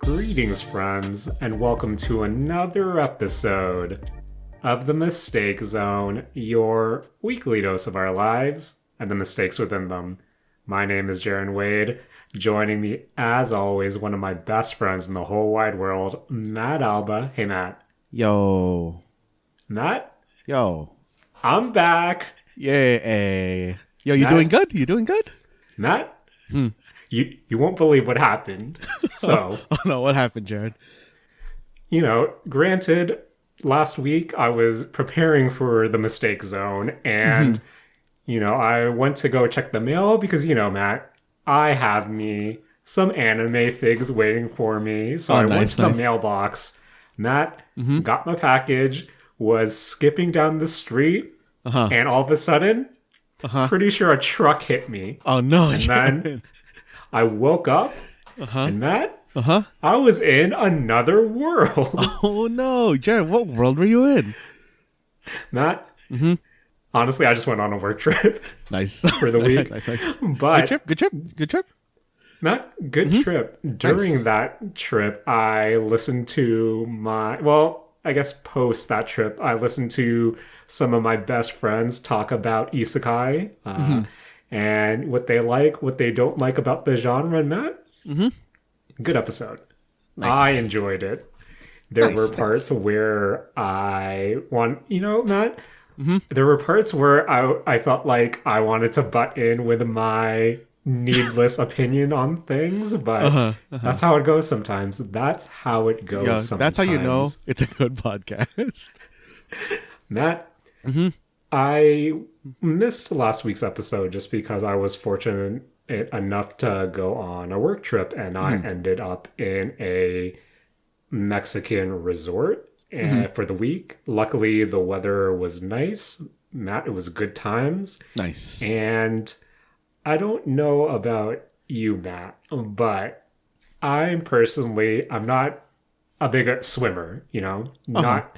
Greetings, friends, and welcome to another episode of The Mistake Zone, your weekly dose of our lives and the mistakes within them. My name is Jaren Wade. Joining me, as always, one of my best friends in the whole wide world, Matt Alba. Hey, Matt. Yo. Matt? Yo. I'm back. Yay. Yo, you doing good? You doing good? Matt? You won't believe what happened. So, Oh no, what happened, Jared? Granted, last week I was preparing for the mistake zone and, I went to go check the mail because, Matt, I have me some anime figs waiting for me. So I went to the mailbox. Matt got my package, was skipping down the street, and all of a sudden, pretty sure a truck hit me. Oh no, and Jared. then I woke up, and Matt, I was in another world. Oh no, Jared, what world were you in? Matt, honestly, I just went on a work trip. Nice. For the week. Nice. But Good trip. Matt, good trip. During that trip, I listened to post that trip, I listened to some of my best friends talk about isekai and what they like, what they don't like about the genre. And Matt, good episode. Nice. I enjoyed it. There were parts where Matt, there were parts where I felt like I wanted to butt in with my needless opinion on things, but that's how it goes sometimes. That's how it goes sometimes. That's how you know it's a good podcast. Matt, I missed last week's episode just because I was fortunate enough to go on a work trip and I ended up in a Mexican resort for the week. Luckily, the weather was nice. Matt, it was good times. Nice. And I don't know about you, Matt, but I'm not a big swimmer, not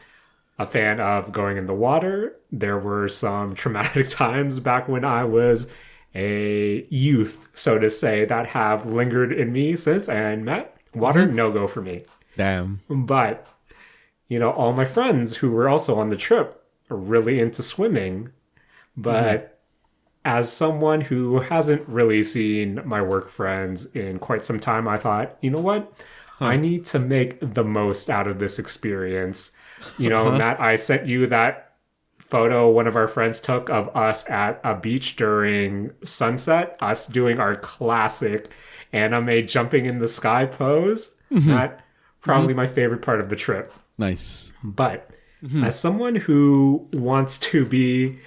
a fan of going in the water. There were some traumatic times back when I was a youth, so to say, that have lingered in me since. And Matt, water, no go for me. Damn. But, all my friends who were also on the trip are really into swimming. But as someone who hasn't really seen my work friends in quite some time, I thought, you know what? I need to make the most out of this experience. Matt, I sent you that photo one of our friends took of us at a beach during sunset, us doing our classic anime jumping in the sky pose. That probably my favorite part of the trip. Nice. But as someone who wants to be,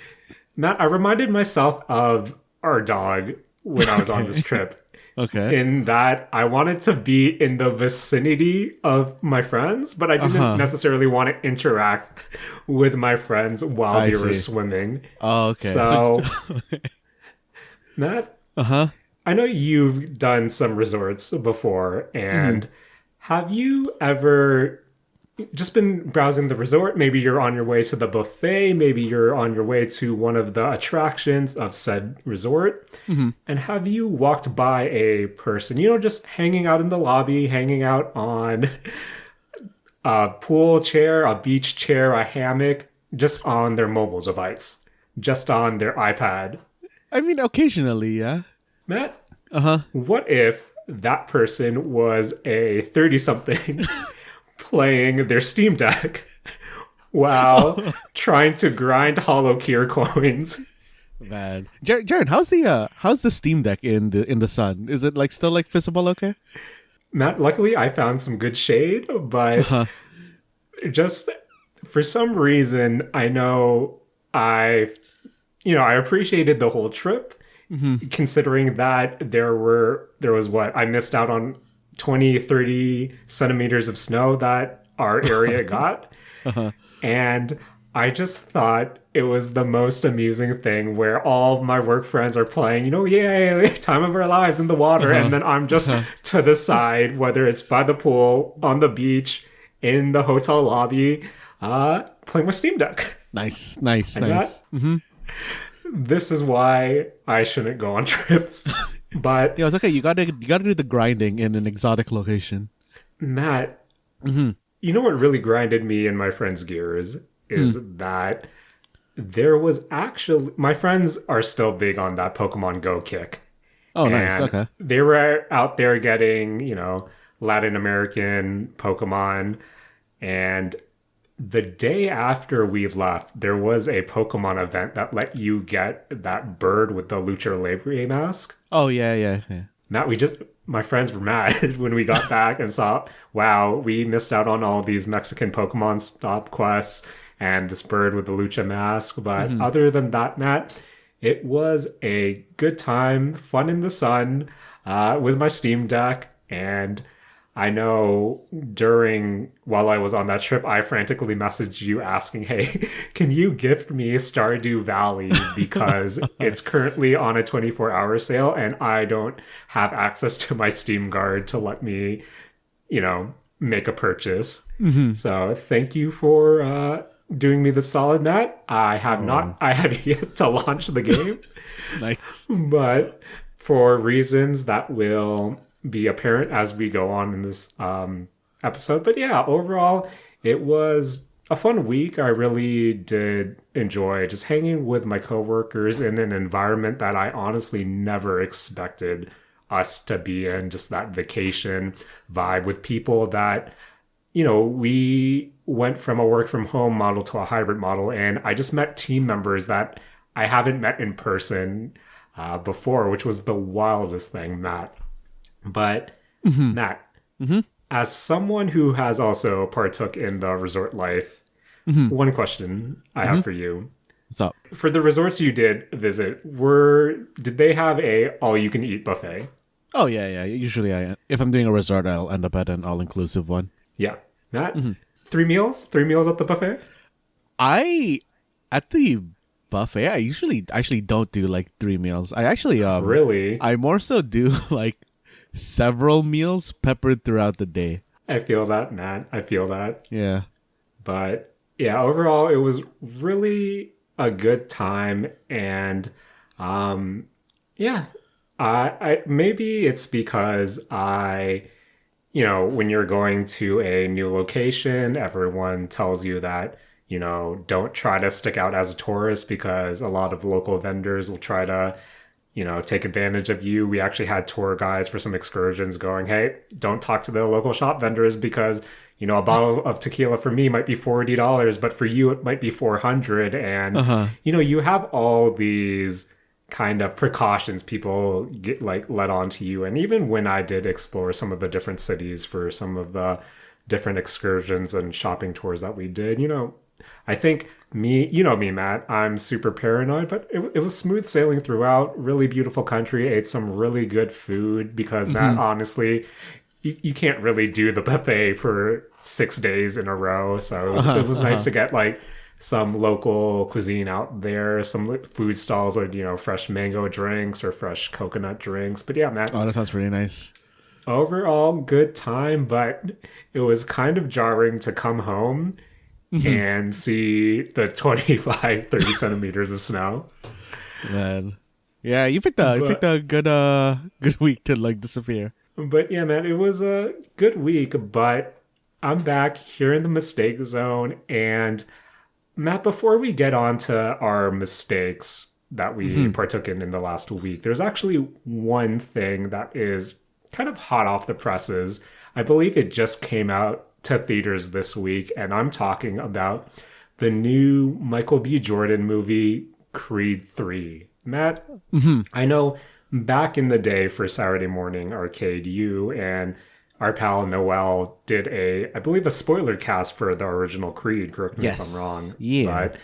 Matt, I reminded myself of our dog when I was on this trip. Okay. In that I wanted to be in the vicinity of my friends, but I didn't necessarily want to interact with my friends while they were swimming. Oh, okay. So, Matt, I know you've done some resorts before, and have you ever just been browsing the resort? Maybe you're on your way to the buffet. Maybe you're on your way to one of the attractions of said resort. And have you walked by a person, just hanging out in the lobby, hanging out on a pool chair, a beach chair, a hammock, just on their mobile device, just on their iPad? I mean, occasionally, yeah. Matt, what if that person was a 30-something playing their Steam Deck while trying to grind hollow Kier coins? Man, Jared, how's the Steam Deck in the sun? Is it still visible? Okay. Matt, luckily I found some good shade, but just for some reason I know I appreciated the whole trip, considering that there was I missed out on 20-30 centimeters of snow that our area got. And I just thought it was the most amusing thing where all my work friends are playing, yay, time of our lives in the water. And then I'm just to the side, whether it's by the pool, on the beach, in the hotel lobby, playing my Steam Deck. Nice. This is why I shouldn't go on trips. But yeah, it's okay. You gotta do the grinding in an exotic location. Matt, Mm-hmm. you know what really grinded me and my friends' gears is that there was actually my friends are still big on that Pokemon Go kick. Oh, nice. And Okay. they were out there getting, Latin American Pokemon. And the day after we left, there was a Pokemon event that let you get that bird with the Lucha Libre mask. Oh, yeah, yeah, yeah. Matt, my friends were mad when we got back and saw, wow, we missed out on all these Mexican Pokemon stop quests and this bird with the Lucha mask. But Mm-hmm. other than that, Matt, it was a good time, fun in the sun, with my Steam Deck. And I know while I was on that trip, I frantically messaged you asking, hey, can you gift me Stardew Valley? Because it's currently on a 24-hour sale and I don't have access to my Steam Guard to let me, make a purchase. Mm-hmm. So thank you for doing me the solid, Matt. I have yet to launch the game, Nice. but for reasons that will be apparent as we go on in this episode. But yeah, overall, it was a fun week. I really did enjoy just hanging with my coworkers in an environment that I honestly never expected us to be in. Just that vacation vibe with people that, we went from a work from home model to a hybrid model, and I just met team members that I haven't met in person before, which was the wildest thing, Matt. But Mm-hmm. Matt, Mm-hmm. as someone who has also partook in the resort life, Mm-hmm. one question I have for you. What's up? For the resorts you did visit, did they have a all you can eat buffet? Oh, yeah, yeah. Usually, if I'm doing a resort, I'll end up at an all-inclusive one. Yeah. Matt? Mm-hmm. 3 meals? 3 meals at the buffet? At the buffet, I usually actually don't do like 3 meals. I actually, Really? I more so do like several meals peppered throughout the day. I feel that, Matt. I feel that. Yeah. But yeah, overall, it was really a good time. And yeah, I maybe it's because when you're going to a new location, everyone tells you that, don't try to stick out as a tourist because a lot of local vendors will try to, take advantage of you. We actually had tour guides for some excursions going, hey, don't talk to the local shop vendors because, a bottle of tequila for me might be $40, but for you it might be 400. And, Uh-huh. you have all these kind of precautions people get like let on to you. And even when I did explore some of the different cities for some of the different excursions and shopping tours that we did, I think me, Matt, I'm super paranoid, but it was smooth sailing throughout. Really beautiful country. Ate some really good food because, Matt, honestly, you can't really do the buffet for 6 days in a row. So it was nice to get like some local cuisine out there, some food stalls with, fresh mango drinks or fresh coconut drinks. But yeah, Matt, Oh, that sounds pretty nice. overall good time, but it was kind of jarring to come home and see the 25, 30 centimeters of snow. Man. Yeah, you picked a good week to like disappear. But yeah, man, it was a good week, but I'm back here in the mistake zone. And Matt, before we get on to our mistakes that we partook in the last week, there's actually one thing that is kind of hot off the presses. I believe it just came out to theaters this week, and I'm talking about the new Michael B. Jordan movie, Creed 3. Matt, I know back in the day for Saturday Morning Arcade, you and our pal Noel did I believe, a spoiler cast for the original Creed. Correct me if I'm Yes. wrong. Yeah. But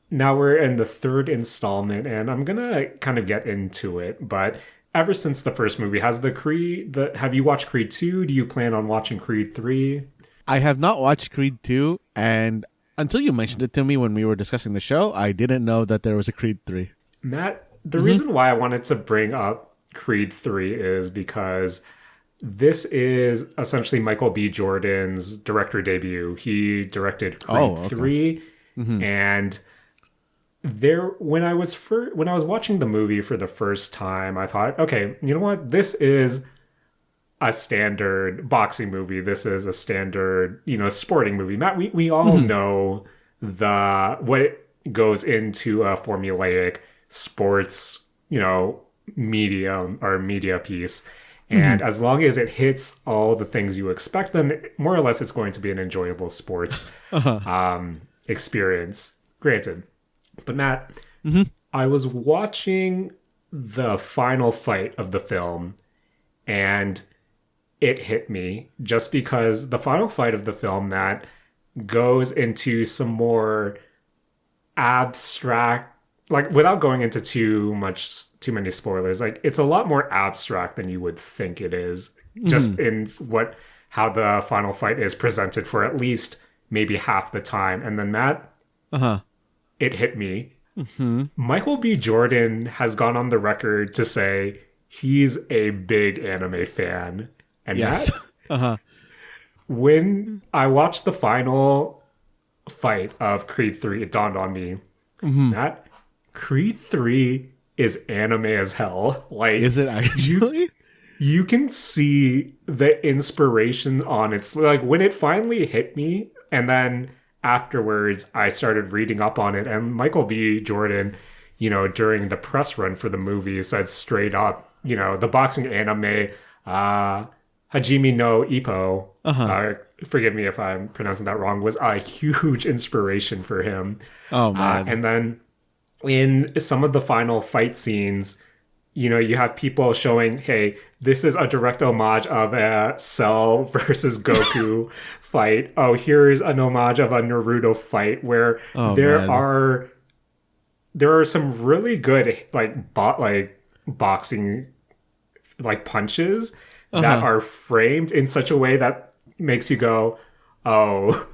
now we're in the third installment, and I'm gonna kind of get into it. But ever since the first movie, have you watched Creed 2? Do you plan on watching Creed 3? I have not watched Creed 2, and until you mentioned it to me when we were discussing the show, I didn't know that there was a Creed 3. Matt, the reason why I wanted to bring up Creed 3 is because this is essentially Michael B. Jordan's director debut. He directed Creed Oh, okay. 3, and when I was watching the movie for the first time, I thought, okay, you know what? This is a standard boxing movie. This is a standard, sporting movie. Matt, we all know what goes into a formulaic sports, medium or media piece. And as long as it hits all the things you expect, then more or less it's going to be an enjoyable sports experience. Granted. But Matt, I was watching the final fight of the film and it hit me just because the final fight of the film, Matt, goes into some more abstract, like without going into too many spoilers, like it's a lot more abstract than you would think it is, just in how the final fight is presented for at least maybe half the time. And then Matt, it hit me. Michael B. Jordan has gone on the record to say he's a big anime fan. And yes. Matt, when I watched the final fight of Creed 3, it dawned on me, Matt, Creed 3 is anime as hell. Like, is it actually? You can see the inspiration on its, like, when it finally hit me, and then afterwards I started reading up on it, and Michael B. Jordan, during the press run for the movie said straight up, the boxing anime, Hajime no Ippo, forgive me if I'm pronouncing that wrong, was a huge inspiration for him. Oh, man. And then in some of the final fight scenes, you have people showing, hey, this is a direct homage of a Cell versus Goku fight. Oh, here's an homage of a Naruto fight where there are some really good boxing punches that are framed in such a way that makes you go, oh,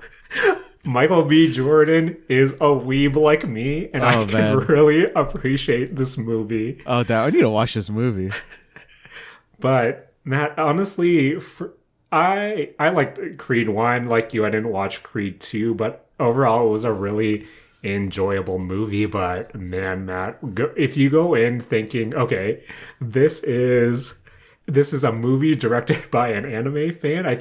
Michael B. Jordan is a weeb like me, and I can really appreciate this movie. Oh, damn, I need to watch this movie. But, Matt, honestly, I liked Creed 1 like you. I didn't watch Creed 2, but overall it was a really enjoyable movie. But, man, Matt, if you go in thinking, okay, this is a movie directed by an anime fan, I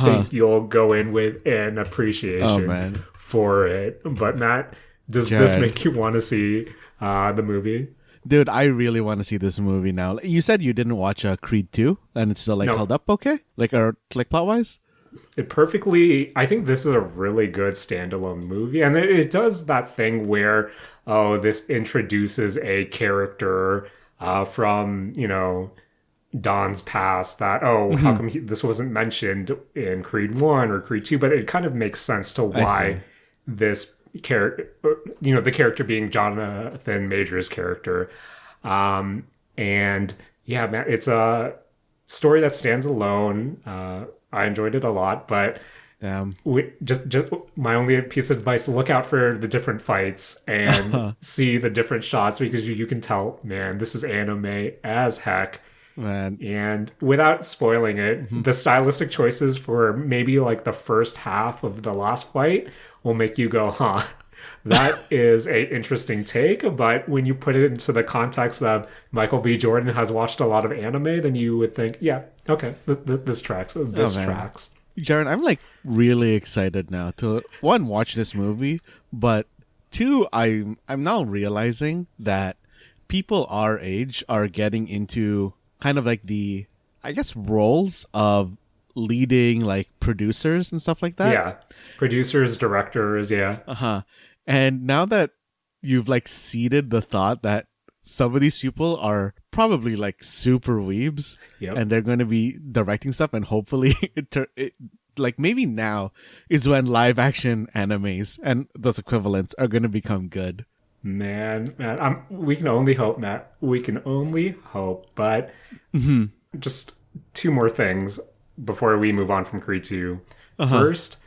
think you'll go in with an appreciation for it. But Matt, does this make you want to see the movie? Dude, I really want to see this movie now. You said you didn't watch Creed 2 and it's still held up okay? Like plot-wise? I think this is a really good standalone movie. And it does that thing where, this introduces a character from, Don's past that, how come this wasn't mentioned in Creed 1 or Creed 2, but it kind of makes sense to why this character, the character being Jonathan Major's character. And yeah, man, it's a story that stands alone. I enjoyed it a lot, but just my only piece of advice, look out for the different fights and see the different shots, because you can tell, man, this is anime as heck. Man. And without spoiling it, the stylistic choices for maybe like the first half of the last fight will make you go, that is a interesting take. But when you put it into the context of Michael B. Jordan has watched a lot of anime, then you would think, yeah, okay, this tracks. This tracks. Jaren, I'm like really excited now to one, watch this movie, but two, I'm now realizing that people our age are getting into kind of like the, I guess, roles of leading like producers and stuff like that. Yeah. Producers, directors, yeah. And now that you've like seeded the thought that some of these people are probably like super weebs, and they're going to be directing stuff, and hopefully like maybe now is when live action animes and those equivalents are going to become good. Man, we can only hope, Matt. We can only hope. But just two more things before we move on from Creed 2. First,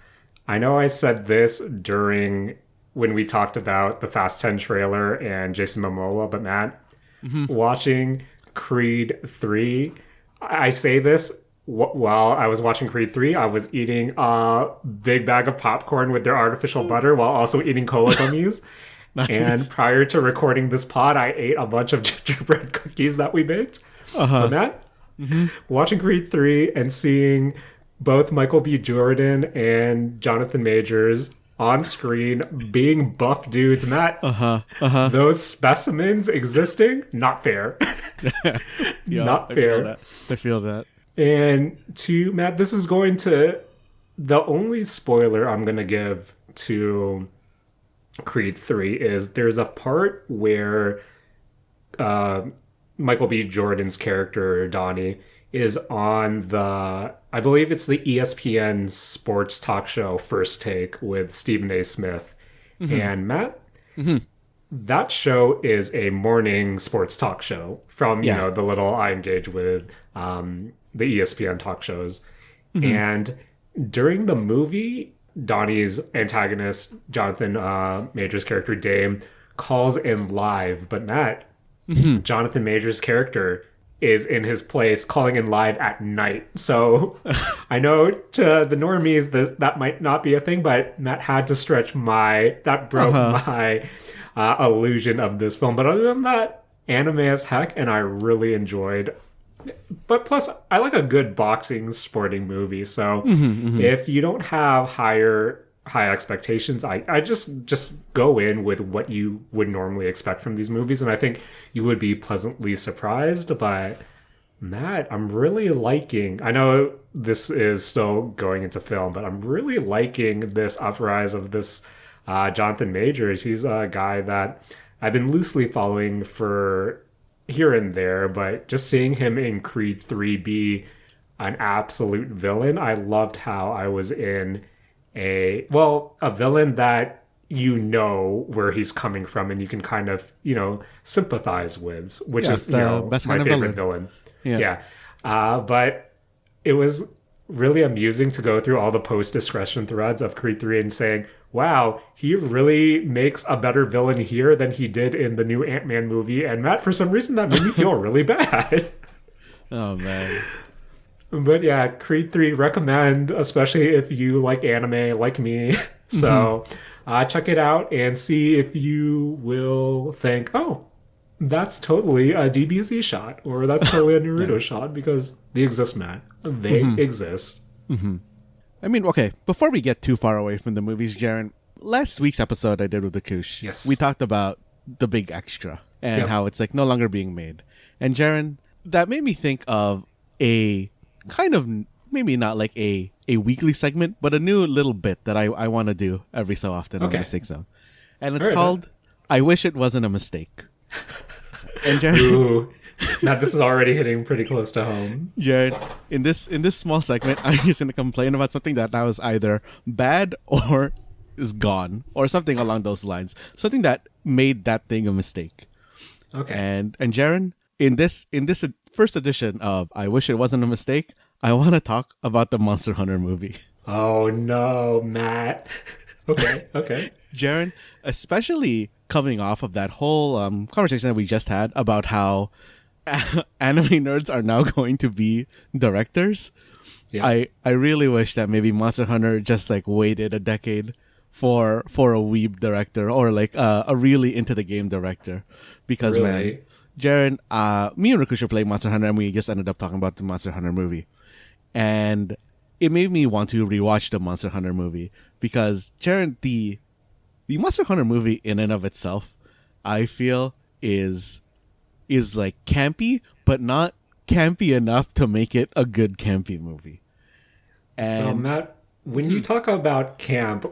I know I said this during when we talked about the Fast 10 trailer and Jason Momoa, but Matt, watching Creed 3, I say this while I was watching Creed 3, I was eating a big bag of popcorn with their artificial butter while also eating cola gummies. Nice. And prior to recording this pod, I ate a bunch of gingerbread cookies that we baked. But Matt, Watching Creed 3 and seeing both Michael B. Jordan and Jonathan Majors on screen being buff dudes. Matt, those specimens existing, not fair. Yeah, Not fair. I feel that. And to Matt, this is going to the only spoiler I'm going to give to Creed 3 is there's a part where Michael B. Jordan's character, Donnie, is on I believe it's the ESPN sports talk show First Take with Stephen A. Smith. And Matt, that show is a morning sports talk show from, you know, the little I engage with the ESPN talk shows. And during the movie, Donnie's antagonist, Jonathan Majors' character, Dame, calls in live. But Matt, Jonathan Majors' character is in his place calling in live at night. So I know to the normies that might not be a thing, but Matt had to stretch that broke my illusion of this film. But other than that, anime as heck, and I really enjoyed. But plus, I like a good boxing sporting movie. So if you don't have high expectations, I just go in with what you would normally expect from these movies, and I think you would be pleasantly surprised. But Matt, I'm really liking, I know this is still going into film, but I'm really liking this uprise of this Jonathan Majors. He's a guy that I've been loosely following for here and there, but just seeing him in Creed 3 be an absolute villain, I loved how I was in a villain that you know where he's coming from and you can kind of, sympathize with, which is my favorite villain. Yeah. But it was really amusing to go through all the post-discretion threads of Creed 3 and saying, wow, he really makes a better villain here than he did in the new Ant-Man movie. And Matt, for some reason, that made me feel really bad. Oh, man. But yeah, Creed 3 recommend, especially if you like anime like me. So check it out and see if you will think, oh, that's totally a DBZ shot, or that's totally a Naruto shot, because they exist, Matt. They exist. I mean, okay, before we get too far away from the movies, Jaren, last week's episode I did with the Kush, we talked about the big extra and how it's like no longer being made. And Jaren, that made me think of a kind of, maybe not like a weekly segment, but a new little bit that I want to do every so often on the Mistake Zone. And it's called I Wish It Wasn't a Mistake. And Jaren, ooh, now this is already hitting pretty close to home. Jared, in this small segment, I'm just going to complain about something that was either bad or is gone, or something along those lines. Something that made that thing a mistake. Okay. And Jaren, in this first edition of I Wish It Wasn't a Mistake, I want to talk about the Monster Hunter movie. Oh no, Matt. Okay. Jaren, especially coming off of that whole conversation that we just had about how anime nerds are now going to be directors. Yeah. I really wish that maybe Monster Hunter just like waited a decade for a weeb director, or like a really into the game director, because man, Jaren, me and Rakusha played Monster Hunter and we just ended up talking about the Monster Hunter movie, and it made me want to rewatch the Monster Hunter movie, because Jaren, the Monster Hunter movie in and of itself, I feel is like campy, but not campy enough to make it a good campy movie. And so Matt, when you talk about camp,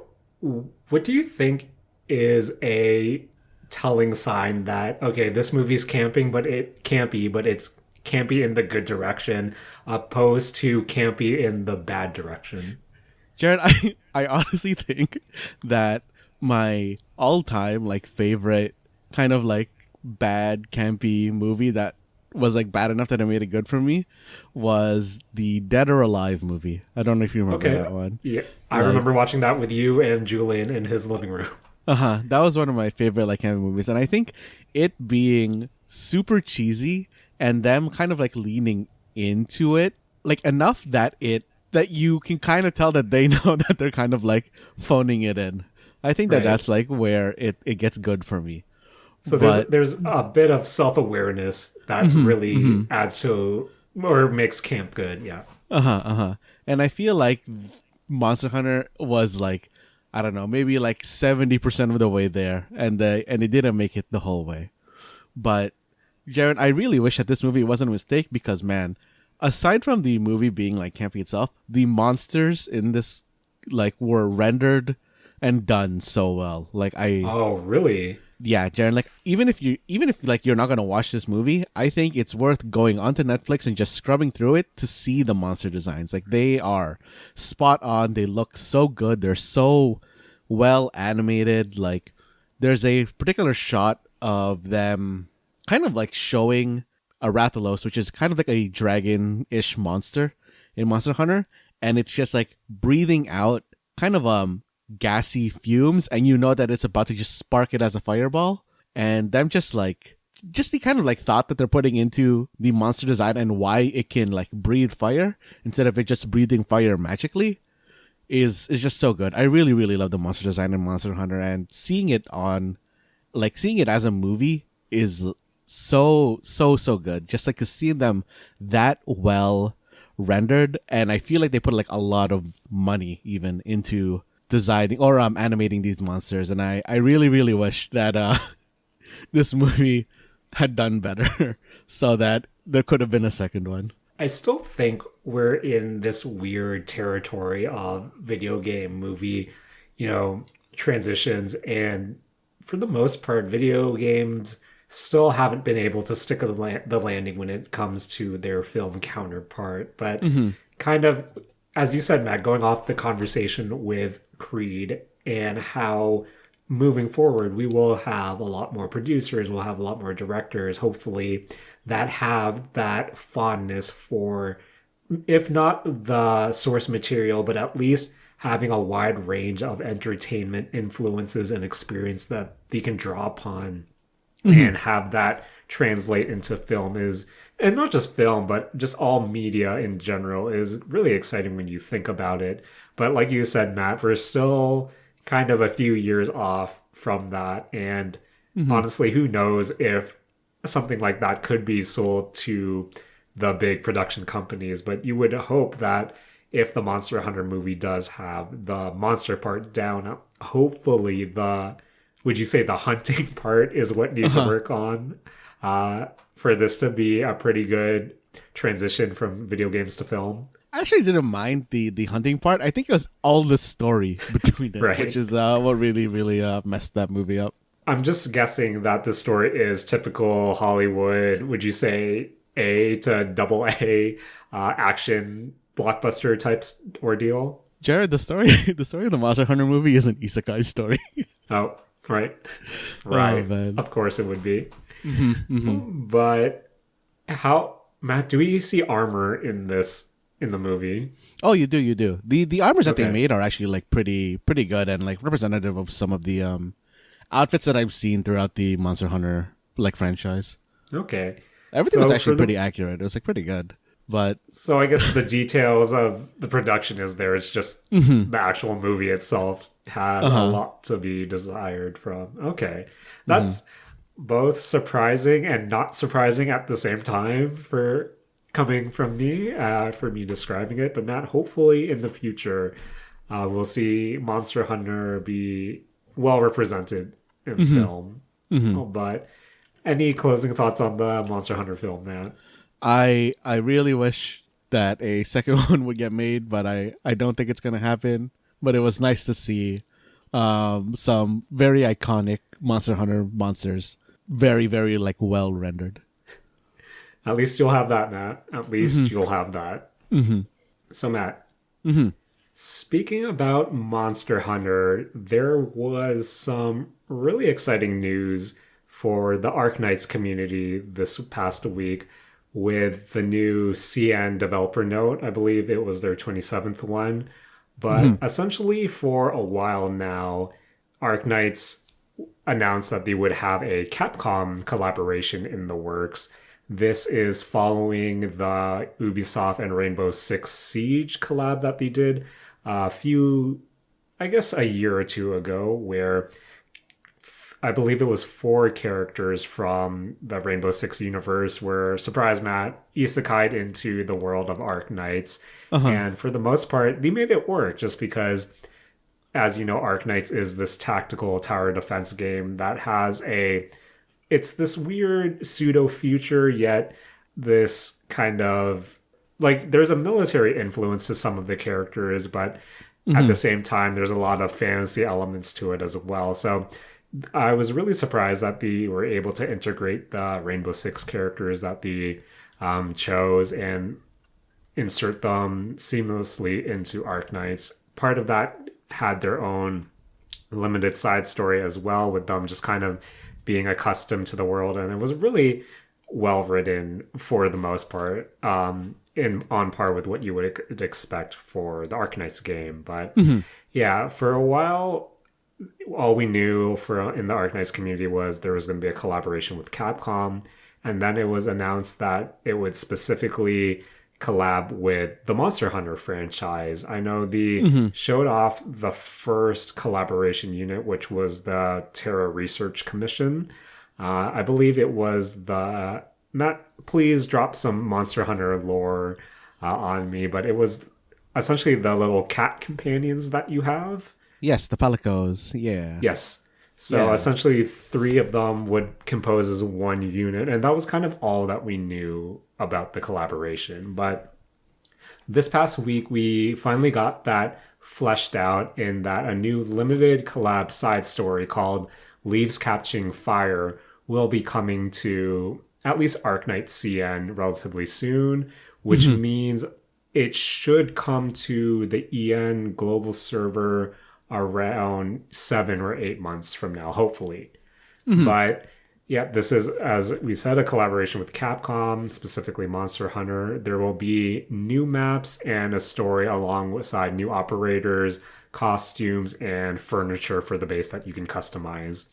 what do you think is a telling sign that, okay, this movie's campy, but it's campy in the good direction, opposed to campy in the bad direction? Jared, I honestly think that my all-time like favorite kind of like bad campy movie that was like bad enough that it made it good for me was the Dead or Alive movie. I don't know if you remember that one. Yeah, I remember watching that with you and Julian in his living room. That was one of my favorite like campy movies, and I think it being super cheesy and them kind of like leaning into it like enough that you can kind of tell that they know that they're kind of like phoning it in. I think that's like where it gets good for me. So there's a bit of self-awareness that really adds to or makes camp good. Yeah. And I feel like Monster Hunter was like, I don't know, maybe like 70% of the way there, and it didn't make it the whole way. But Jaren, I really wish that this movie wasn't a mistake because, man, aside from the movie being like campy itself, the monsters in this like were rendered and done so well. Like Oh, really? yeah, Jaren, like even if like you're not gonna watch this movie, I think it's worth going onto Netflix and just scrubbing through it to see the monster designs. Like they are spot on. They look so good. They're so well animated. Like there's a particular shot of them kind of like showing a Rathalos, which is kind of like a dragon-ish monster in Monster Hunter, and it's just like breathing out kind of gassy fumes, and you know that it's about to just spark it as a fireball. And them just the kind of like thought that they're putting into the monster design and why it can like breathe fire instead of it just breathing fire magically is just so good. I really really love the monster design in Monster Hunter, and seeing it as a movie is so good. Just like to see them that well rendered, and I feel like they put like a lot of money even into designing or animating these monsters, and I really really wish that this movie had done better so that there could have been a second one. I still think we're in this weird territory of video game movie, transitions, and for the most part, video games still haven't been able to stick the landing when it comes to their film counterpart. But kind of, as you said, Matt, going off the conversation with Creed and how moving forward we will have a lot more producers, we'll have a lot more directors, hopefully, that have that fondness for, if not the source material, but at least having a wide range of entertainment influences and experience that they can draw upon and have that translate into film is, and not just film, but just all media in general, is really exciting when you think about it. But like you said, Matt, we're still kind of a few years off from that. And honestly, who knows if something like that could be sold to the big production companies. But you would hope that if the Monster Hunter movie does have the monster part down, hopefully would you say the hunting part is what needs to work on for this to be a pretty good transition from video games to film? I actually didn't mind the hunting part. I think it was all the story between them, Right. which is what really really messed that movie up. I'm just guessing that the story is typical Hollywood, would you say A to double A action blockbuster type ordeal? Jared, the story the story of the Monster Hunter movie is an isekai story. Oh, right. Right. Man. Of course it would be. But Matt, do we see armor in the movie? Oh, you do. The armors that they Okay. made are actually like pretty good and like representative of some of the outfits that I've seen throughout the Monster Hunter like franchise. Okay. Everything was So actually for pretty accurate. It was like pretty good. But So I guess the details of the production is there. It's just the actual movie itself had a lot to be desired from. Okay. That's both surprising and not surprising at the same time for coming from me, for me describing it. But Matt, hopefully in the future, we'll see Monster Hunter be well represented in film. But any closing thoughts on the Monster Hunter film, Matt? I really wish that a second one would get made, but I don't think it's gonna happen. But it was nice to see some very iconic Monster Hunter monsters, very very like well rendered. At least you'll have that, Matt. At least you'll have that. So, Matt, speaking about Monster Hunter, there was some really exciting news for the Arknights community this past week with the new CN developer note. I believe it was their 27th one. But essentially, for a while now, Arknights announced that they would have a Capcom collaboration in the works. This is following the Ubisoft and Rainbow Six Siege collab that they did a year or two ago, where I believe it was 4 characters from the Rainbow Six universe were, surprise Matt, isekai'd into the world of Arknights. Uh-huh. And for the most part, they made it work just because, as you know, Arknights is this tactical tower defense game that has it's this weird pseudo future, yet this kind of like there's a military influence to some of the characters, but at the same time, there's a lot of fantasy elements to it as well. So I was really surprised that they were able to integrate the Rainbow Six characters that they chose and insert them seamlessly into Arknights. Part of that had their own limited side story as well, with them just kind of being accustomed to the world, and it was really well written for the most part, on par with what you would expect for the Arknights game. But yeah, for a while, all we knew in the Arknights community was there was going to be a collaboration with Capcom, and then it was announced that it would specifically collab with the Monster Hunter franchise. I know they showed off the first collaboration unit, which was the Terra Research Commission. I believe it was Matt, please drop some Monster Hunter lore on me, but it was essentially the little cat companions that you have. Yes, the Palicos. Yeah. Yes. So essentially 3 of them would compose as one unit, and that was kind of all that we knew about the collaboration. But this past week, we finally got that fleshed out in that a new limited collab side story called Leaves Catching Fire will be coming to at least Arknights CN relatively soon, which means it should come to the EN global server around 7 or 8 months from now, hopefully. But yeah, this is, as we said, a collaboration with Capcom, specifically Monster Hunter. There will be new maps and a story alongside new operators, costumes, and furniture for the base that you can customize.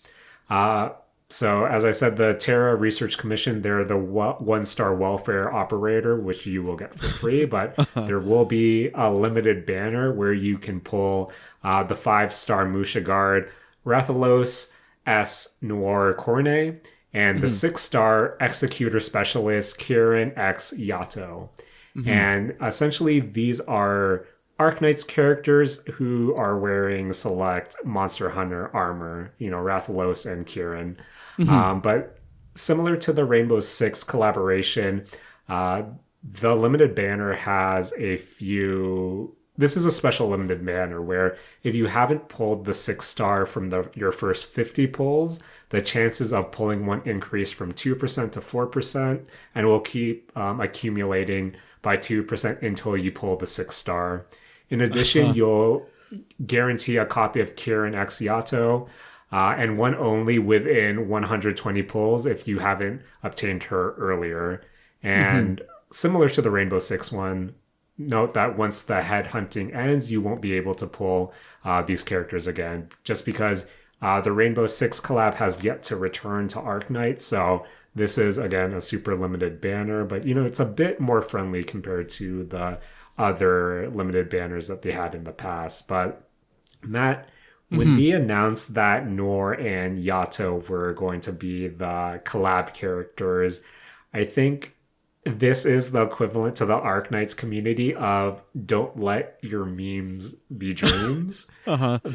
So, as I said, the Terra Research Commission, they're the 1-star welfare operator, which you will get for free, but there will be a limited banner where you can pull the 5-star Musha Guard, Rathalos S. Noir Cornet, and the 6-star Executor Specialist, Kieran X. Yato. And essentially, these are Arknights characters who are wearing select Monster Hunter armor, Rathalos and Kieran. But similar to the Rainbow Six collaboration, the limited banner has a few. This is a special limited banner where if you haven't pulled the 6-star from your first 50 pulls, the chances of pulling one increase from 2% to 4%, and will keep accumulating by 2% until you pull the 6-star. In addition, you'll guarantee a copy of Kieran X Yato, and one only within 120 pulls if you haven't obtained her earlier. And similar to the Rainbow Six one, note that once the headhunting ends, you won't be able to pull these characters again, just because the Rainbow Six collab has yet to return to Arknights. So this is, again, a super limited banner, but it's a bit more friendly compared to the other limited banners that they had in the past. But Matt, when they announced that Noor and Yato were going to be the collab characters, I think this is the equivalent to the Arknights community of don't let your memes be dreams.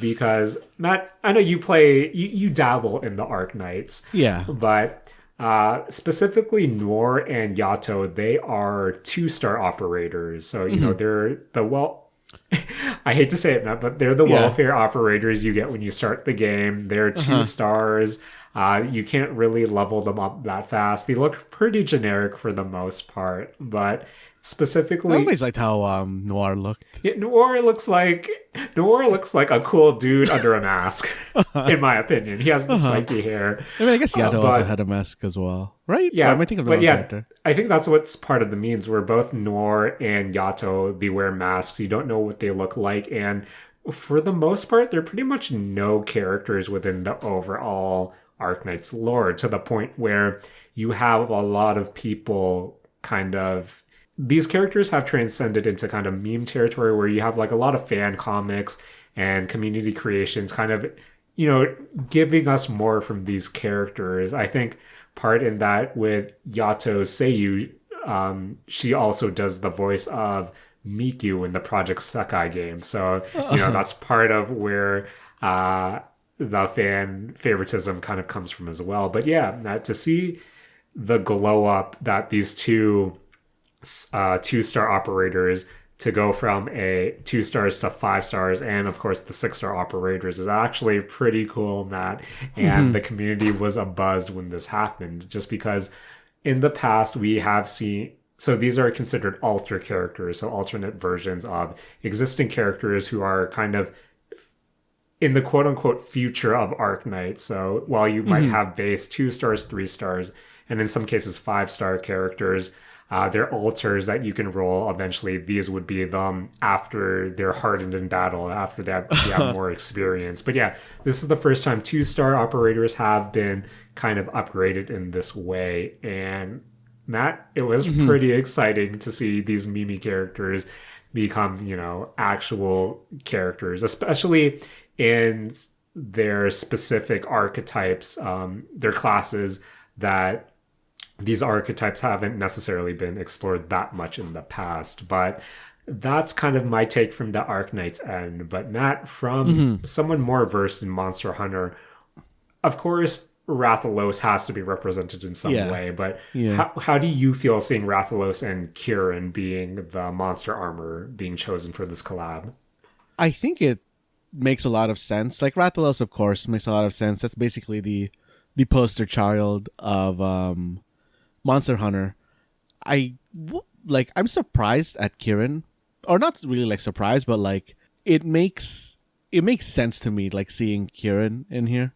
Because, Matt, I know you dabble in the Arknights. Yeah. But specifically Noor and Yato, they are 2-star operators. So, they're I hate to say it, Matt, but they're the welfare operators you get when you start the game. They're 2 stars. You can't really level them up that fast. They look pretty generic for the most part, but specifically, I always liked how Noir looked. Yeah, Noir looks like a cool dude under a mask, in my opinion. He has the spiky hair. I mean, I guess Yato also had a mask as well, right? Yeah, or am I thinking of the wrong character? I think that's what's part of the memes, where both Noor and Yato, they wear masks. You don't know what they look like, and for the most part, they're pretty much no characters within the overall Arknights lore, to the point where you have a lot of people these characters have transcended into kind of meme territory, where you have like a lot of fan comics and community creations kind of giving us more from these characters. I think part in that with Yato Seiyu, she also does the voice of Miku in the Project Sekai game. So, that's part of where the fan favoritism kind of comes from as well. But yeah, to see the glow up that these two-star operators to go from a 2 stars to 5 stars, and of course the 6-star operators is actually pretty cool, Matt. And the community was abuzz when this happened, just because in the past we have seen. So these are considered alter characters, so alternate versions of existing characters who are kind of in the quote unquote future of Arknights. So while you might have base 2 stars, 3 stars, and in some cases 5-star characters, they're alters that you can roll. Eventually, these would be them after they're hardened in battle, after they have more experience. But yeah, this is the first time 2-star operators have been kind of upgraded in this way. And Matt, it was pretty exciting to see these Mimi characters become, actual characters, especially in their specific archetypes, their classes that these archetypes haven't necessarily been explored that much in the past. But that's kind of my take from the Arknights end. But Matt, from someone more versed in Monster Hunter, of course, Rathalos has to be represented in some way. But how do you feel seeing Rathalos and Kieran being the monster armor being chosen for this collab? I think it makes a lot of sense. Like Rathalos, of course, makes a lot of sense. That's basically the poster child of Monster Hunter. I'm surprised at Kieran, or not really like surprised, but like it makes sense to me, like seeing Kieran in here,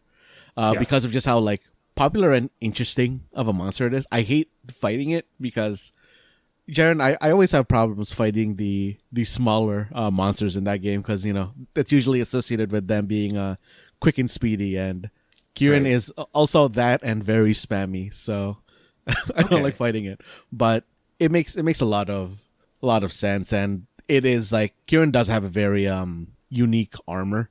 because of just how like popular and interesting of a monster it is. I hate fighting it because Jaren, I always have problems fighting the smaller monsters in that game because that's usually associated with them being quick and speedy, and Kieran is also that and very spammy, so I don't like fighting it. But it makes a lot of sense, and it is like Kieran does have a very unique armor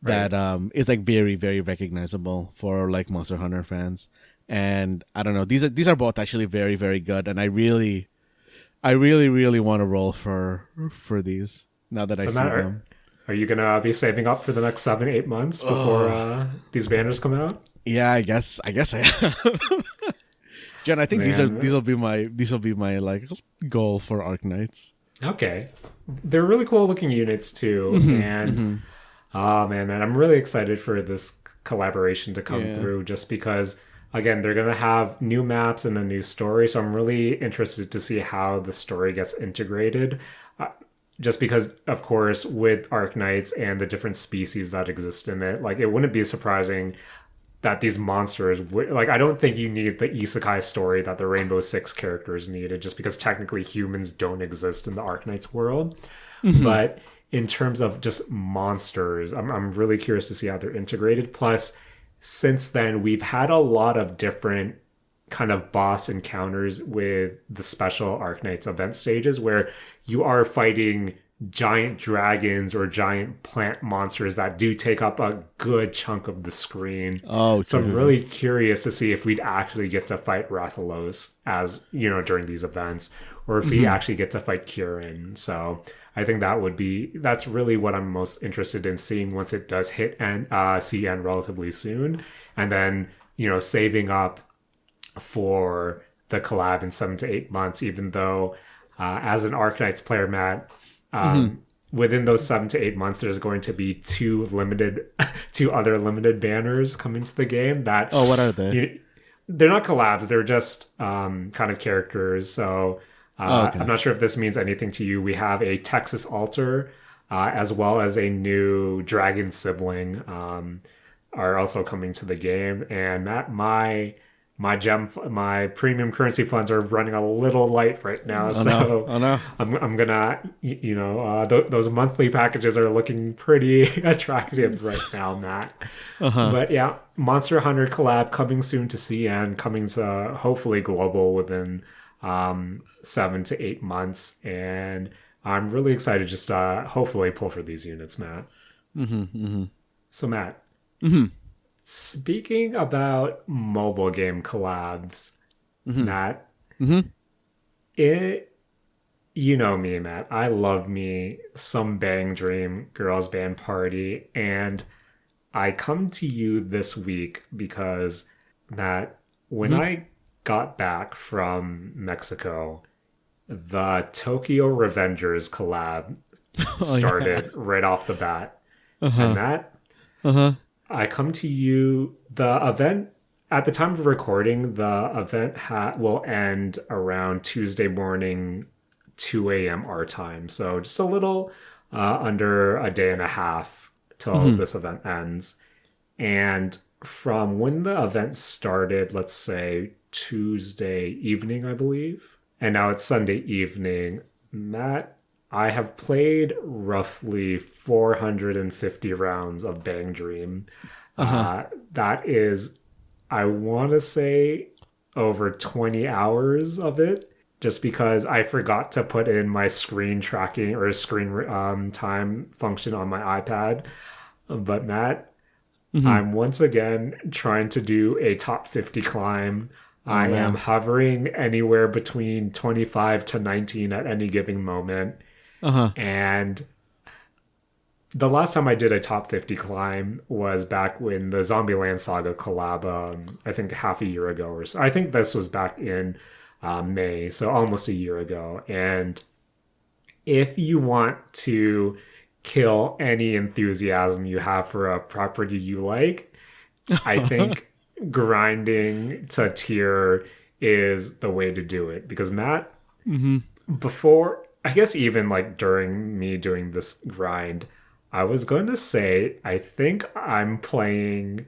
that is like very, very recognizable for like Monster Hunter fans. And I don't know, these are both actually very, very good, and I really want to roll for these now that I see them. Are you gonna be saving up for the next 7-8 months before these banners come out? Yeah, I guess I am. John, I think these will be my like goal for Arknights. Okay, they're really cool looking units too, and oh man, I'm really excited for this collaboration to come through. Just because, again, they're gonna have new maps and a new story, so I'm really interested to see how the story gets integrated. Just because, of course, with Arknights and the different species that exist in it, like it wouldn't be surprising that these monsters like I don't think you need the isekai story that the Rainbow Six characters needed, just because technically humans don't exist in the Arknights world. But in terms of just monsters, I'm really curious to see how they're integrated. Plus, since then we've had a lot of different kind of boss encounters with the special Arknights event stages where you are fighting giant dragons or giant plant monsters that do take up a good chunk of the screen. So I'm really curious to see if we'd actually get to fight Rathalos as, during these events, or if we actually get to fight Kieran. So I think that's really what I'm most interested in seeing once it does hit and CN relatively soon. And then, saving up for the collab in 7 to 8 months, even though as an Arknights player, Matt, within those 7 to 8 months, there's going to be two other limited banners coming to the game. What are they? They're not collabs. They're just kind of characters. So I'm not sure if this means anything to you. We have a Texas Alter, as well as a new Dragon Sibling, are also coming to the game. And Matt, my premium currency funds are running a little light right now, I'm gonna, those monthly packages are looking pretty attractive right now, Matt. But yeah, Monster Hunter collab coming soon to CN, coming to hopefully global within 7 to 8 months, and I'm really excited just to hopefully pull for these units, Matt. So Matt, Speaking about mobile game collabs, Matt, it you know me, Matt. I love me some Bang Dream Girls Band Party, and I come to you this week because, Matt, when I got back from Mexico, the Tokyo Revengers collab Oh yeah. started right off the bat. And Matt, I come to you. The event, at the time of recording, the event will end around Tuesday morning, 2 a.m. our time. So just a little under a day and a half till this event ends. And from when the event started, let's say Tuesday evening, I believe, and now it's Sunday evening, Matt, I have played roughly 450 rounds of Bang Dream. That is, I want to say, over 20 hours of it, just because I forgot to put in my screen tracking or screen time function on my iPad. But Matt, I'm once again trying to do a top 50 climb. I am hovering anywhere between 25 to 19 at any given moment. And the last time I did a top 50 climb was back when the Zombieland Saga collab, I think half a year ago or so. I think this was back in May, so almost a year ago. And if you want to kill any enthusiasm you have for a property you like, I think grinding to tier is the way to do it. Because Matt, before, I guess even like during me doing this grind, I was going to say, I think I'm playing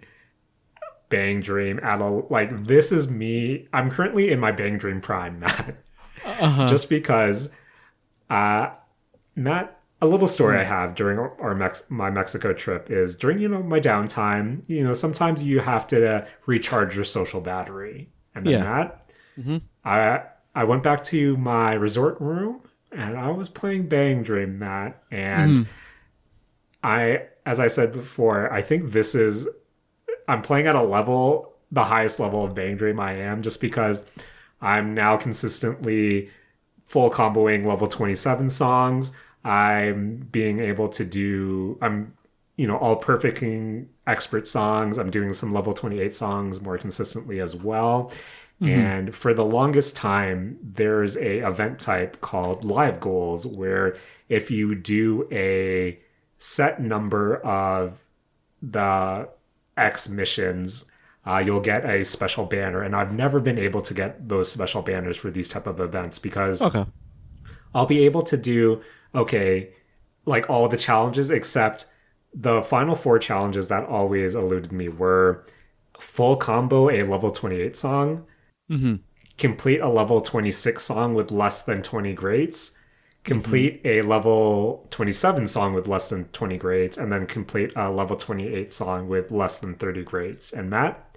Bang Dream at a, like, this is me. I'm currently in my Bang Dream prime, Matt. Just because, Matt, a little story I have during my Mexico trip is during, my downtime, sometimes you have to recharge your social battery. And then Matt, I went back to my resort room and I was playing Bang Dream, Matt. And as I said before, I think I'm playing at a level, the highest level of Bang Dream I am, just because I'm now consistently full comboing level 27 songs. I'm being able to do, all perfecting expert songs. I'm doing some level 28 songs more consistently as well. And for the longest time, there's a event type called live goals, where if you do a set number of the X missions, you'll get a special banner. And I've never been able to get those special banners for these type of events because I'll be able to do, like all the challenges except the final 4 challenges that always eluded me were full combo a level 28 song, complete a level 26 song with less than 20 greats, complete a level 27 song with less than 20 greats, and then complete a level 28 song with less than 30 greats. And Matt,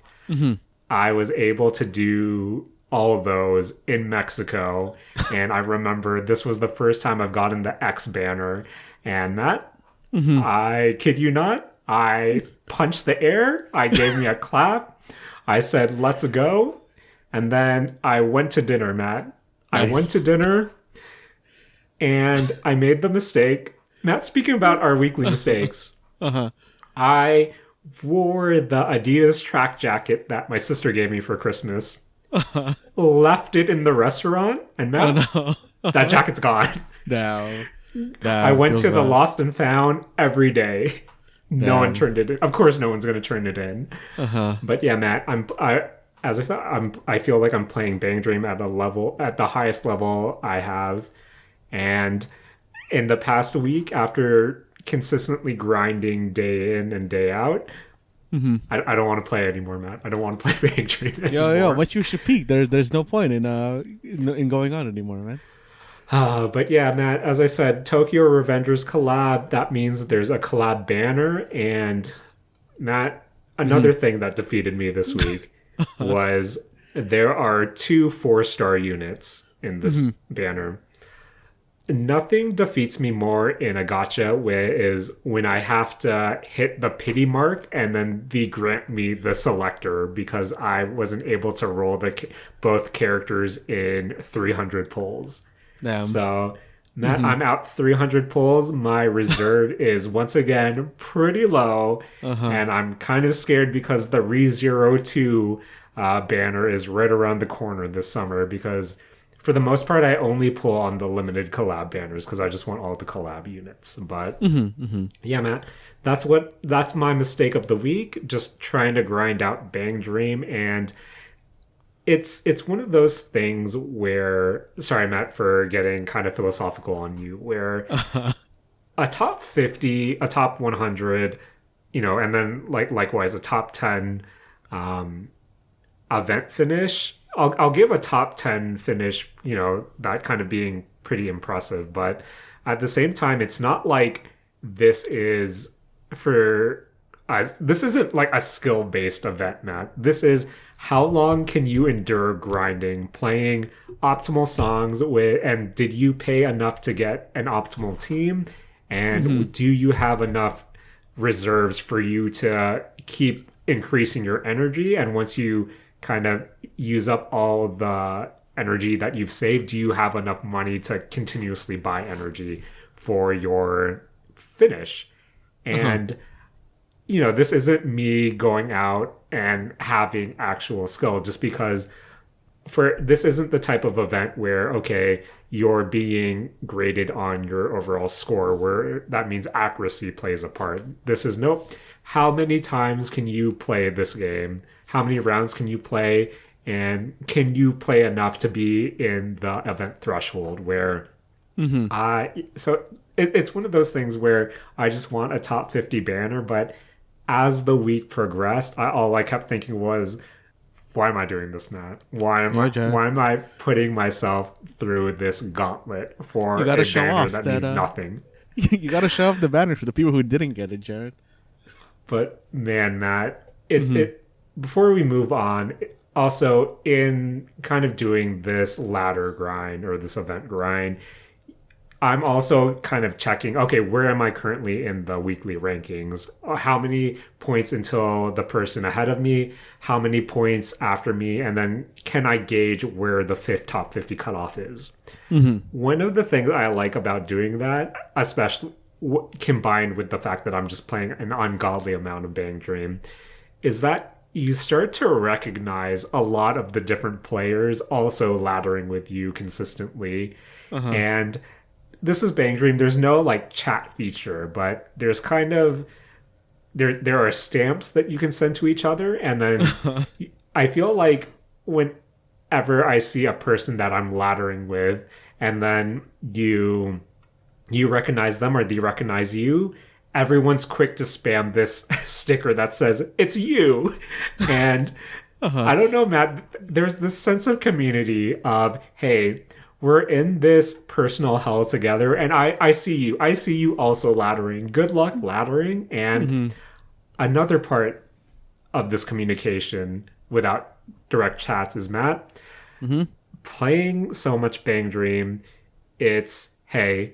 I was able to do all of those in Mexico. And I remember this was the first time I've gotten the X banner. And Matt, I kid you not, I punched the air. I gave me a clap. I said, let's go. And then I went to dinner, Matt. I went to dinner and I made the mistake. Matt, speaking about our weekly mistakes, I wore the Adidas track jacket that my sister gave me for Christmas, left it in the restaurant, and Matt, that jacket's gone. No. I went to the Lost and Found every day. No one turned it in. Of course, no one's going to turn it in. But yeah, Matt, as I said, I feel like I'm playing Bang Dream at the highest level I have. And in the past week, after consistently grinding day in and day out, I don't want to play anymore, Matt. I don't want to play Bang Dream anymore. Yo, once you should peak, there's no point in going on anymore, man. But yeah, Matt, as I said, Tokyo Revengers collab, that means that there's a collab banner. And Matt, another thing that defeated me this week was there are 2 4-star units in this banner. Nothing defeats me more in a gacha where is when I have to hit the pity mark and then they grant me the selector because I wasn't able to roll both characters in 300 pulls. Damn. So, Matt, I'm out 300 pulls. My reserve is once again pretty low, and I'm kind of scared because the ReZero2 banner is right around the corner this summer because for the most part, I only pull on the limited collab banners because I just want all the collab units. But yeah, Matt, that's my mistake of the week. Just trying to grind out Bang Dream, and it's one of those things where sorry, Matt, for getting kind of philosophical on you, where a top 50, a top 100, and then likewise a top 10 event finish. I'll give a top 10 finish, that kind of being pretty impressive. But at the same time, it's not like this is this isn't like a skill based event, Matt. This is how long can you endure grinding, playing optimal songs and did you pay enough to get an optimal team? And do you have enough reserves for you to keep increasing your energy? And once you kind of use up all the energy that you've saved, do you have enough money to continuously buy energy for your finish? And this isn't me going out and having actual skill, just because this isn't the type of event where you're being graded on your overall score, where that means accuracy plays a part. This is how many times can you play this game? How many rounds can you play? And can you play enough to be in the event threshold where so it's one of those things where I just want a top 50 banner, but as the week progressed, all I kept thinking was, why am I doing this, Matt? Why am I putting myself through this gauntlet for a banner that means nothing? You got to show off the banner for the people who didn't get it, Jared. But man, Matt, before we move on, also in kind of doing this ladder grind or this event grind, I'm also kind of checking, where am I currently in the weekly rankings? How many points until the person ahead of me? How many points after me? And then can I gauge where the top 50 cutoff is? One of the things I like about doing that, especially combined with the fact that I'm just playing an ungodly amount of Bang Dream, is that you start to recognize a lot of the different players also laddering with you consistently. And this is Bang Dream. There's no chat feature, but there's kind of there are stamps that you can send to each other, and then I feel like whenever I see a person that I'm laddering with, and then you recognize them or they recognize you, everyone's quick to spam this sticker that says, "It's you." And I don't know, Matt, there's this sense of community of, hey, we're in this personal hell together, and I see you. I see you also laddering. Good luck laddering. And another part of this communication without direct chats is, Matt, playing so much Bang Dream, it's, hey,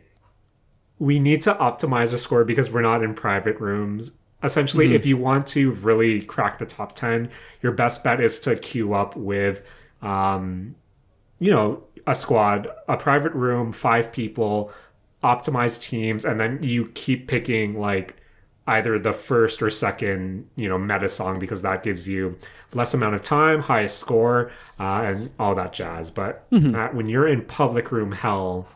we need to optimize our score because we're not in private rooms. Essentially, if you want to really crack the top 10, your best bet is to queue up with, a squad, a private room, 5 people, optimized teams, and then you keep picking either the first or second, meta song, because that gives you less amount of time, highest score, and all that jazz. But Matt, when you're in public room hell,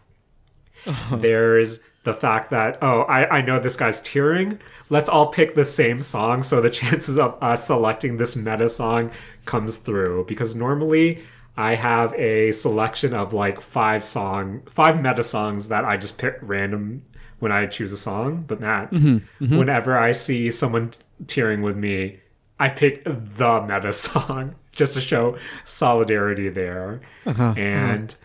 there's the fact that, I know this guy's tiering. Let's all pick the same song so the chances of us selecting this meta song comes through. Because normally I have a selection of 5 meta songs that I just pick random when I choose a song. But Matt, whenever I see someone tiering with me, I pick the meta song just to show solidarity there. And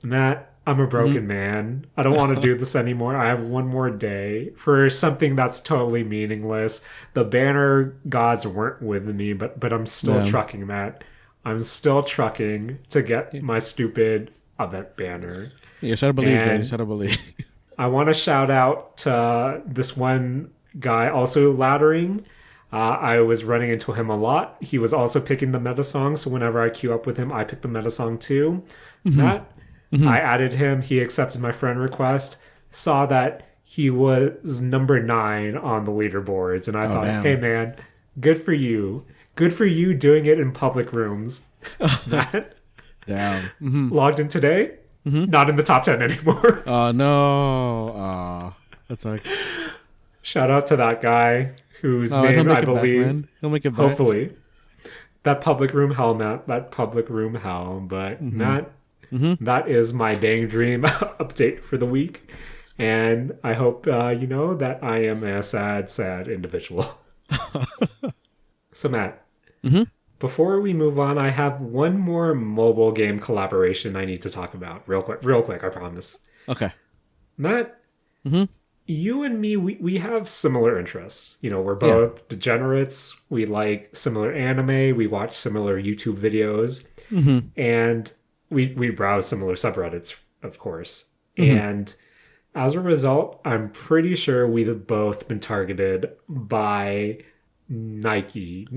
Matt, I'm a broken man. I don't want to do this anymore. I have one more day for something that's totally meaningless. The banner gods weren't with me, but I'm still trucking, Matt. I'm still trucking to get my stupid event banner. You just gotta believe, man. You And just gotta believe. I want to shout out to this one guy also laddering. I was running into him a lot. He was also picking the meta song, so whenever I queue up with him, I pick the meta song too. Matt, I added him. He accepted my friend request. Saw that he was number 9 on the leaderboards, and I thought, damn. hey man, good for you. Good for you doing it in public rooms. Matt Damn. logged in today. Not in the top 10 anymore. Oh no. That's like. Shout out to that guy whose He'll name make I it back, believe. man. He'll make it back. Hopefully. That public room hell, Matt. That public room hell. But Matt, that is my Bang Dream update for the week. And I hope you know that I am a sad, sad individual. So Matt, before we move on, I have one more mobile game collaboration I need to talk about. Real quick, I promise. Okay. Matt, you and me, we have similar interests. You know, we're both degenerates. We like similar anime. We watch similar YouTube videos. And we browse similar subreddits, of course. And as a result, I'm pretty sure we've both been targeted by Nikke,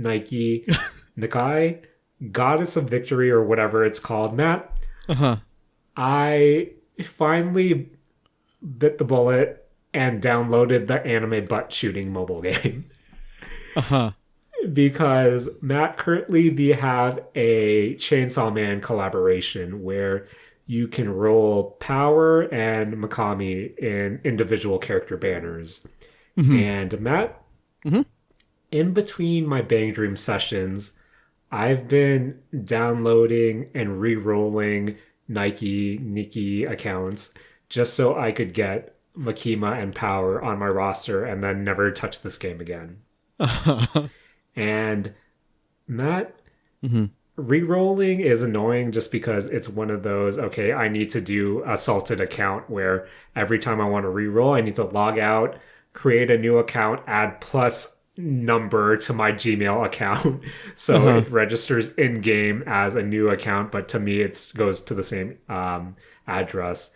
Nikke, Goddess of Victory, or whatever it's called. Matt, I finally bit the bullet and downloaded the anime butt shooting mobile game. Because Matt, currently they have a Chainsaw Man collaboration where you can roll Power and Mikami in individual character banners. And Matt, in between my Bang Dream sessions, I've been downloading and re-rolling Nikke accounts just so I could get Makima and Power on my roster and then never touch this game again. And Matt, re-rolling is annoying just because it's one of those, okay, I need to do a salted account where every time I want to re-roll, I need to log out, create a new account, add plus number to my Gmail account. So it registers in-game as a new account, but to me it goes to the same address.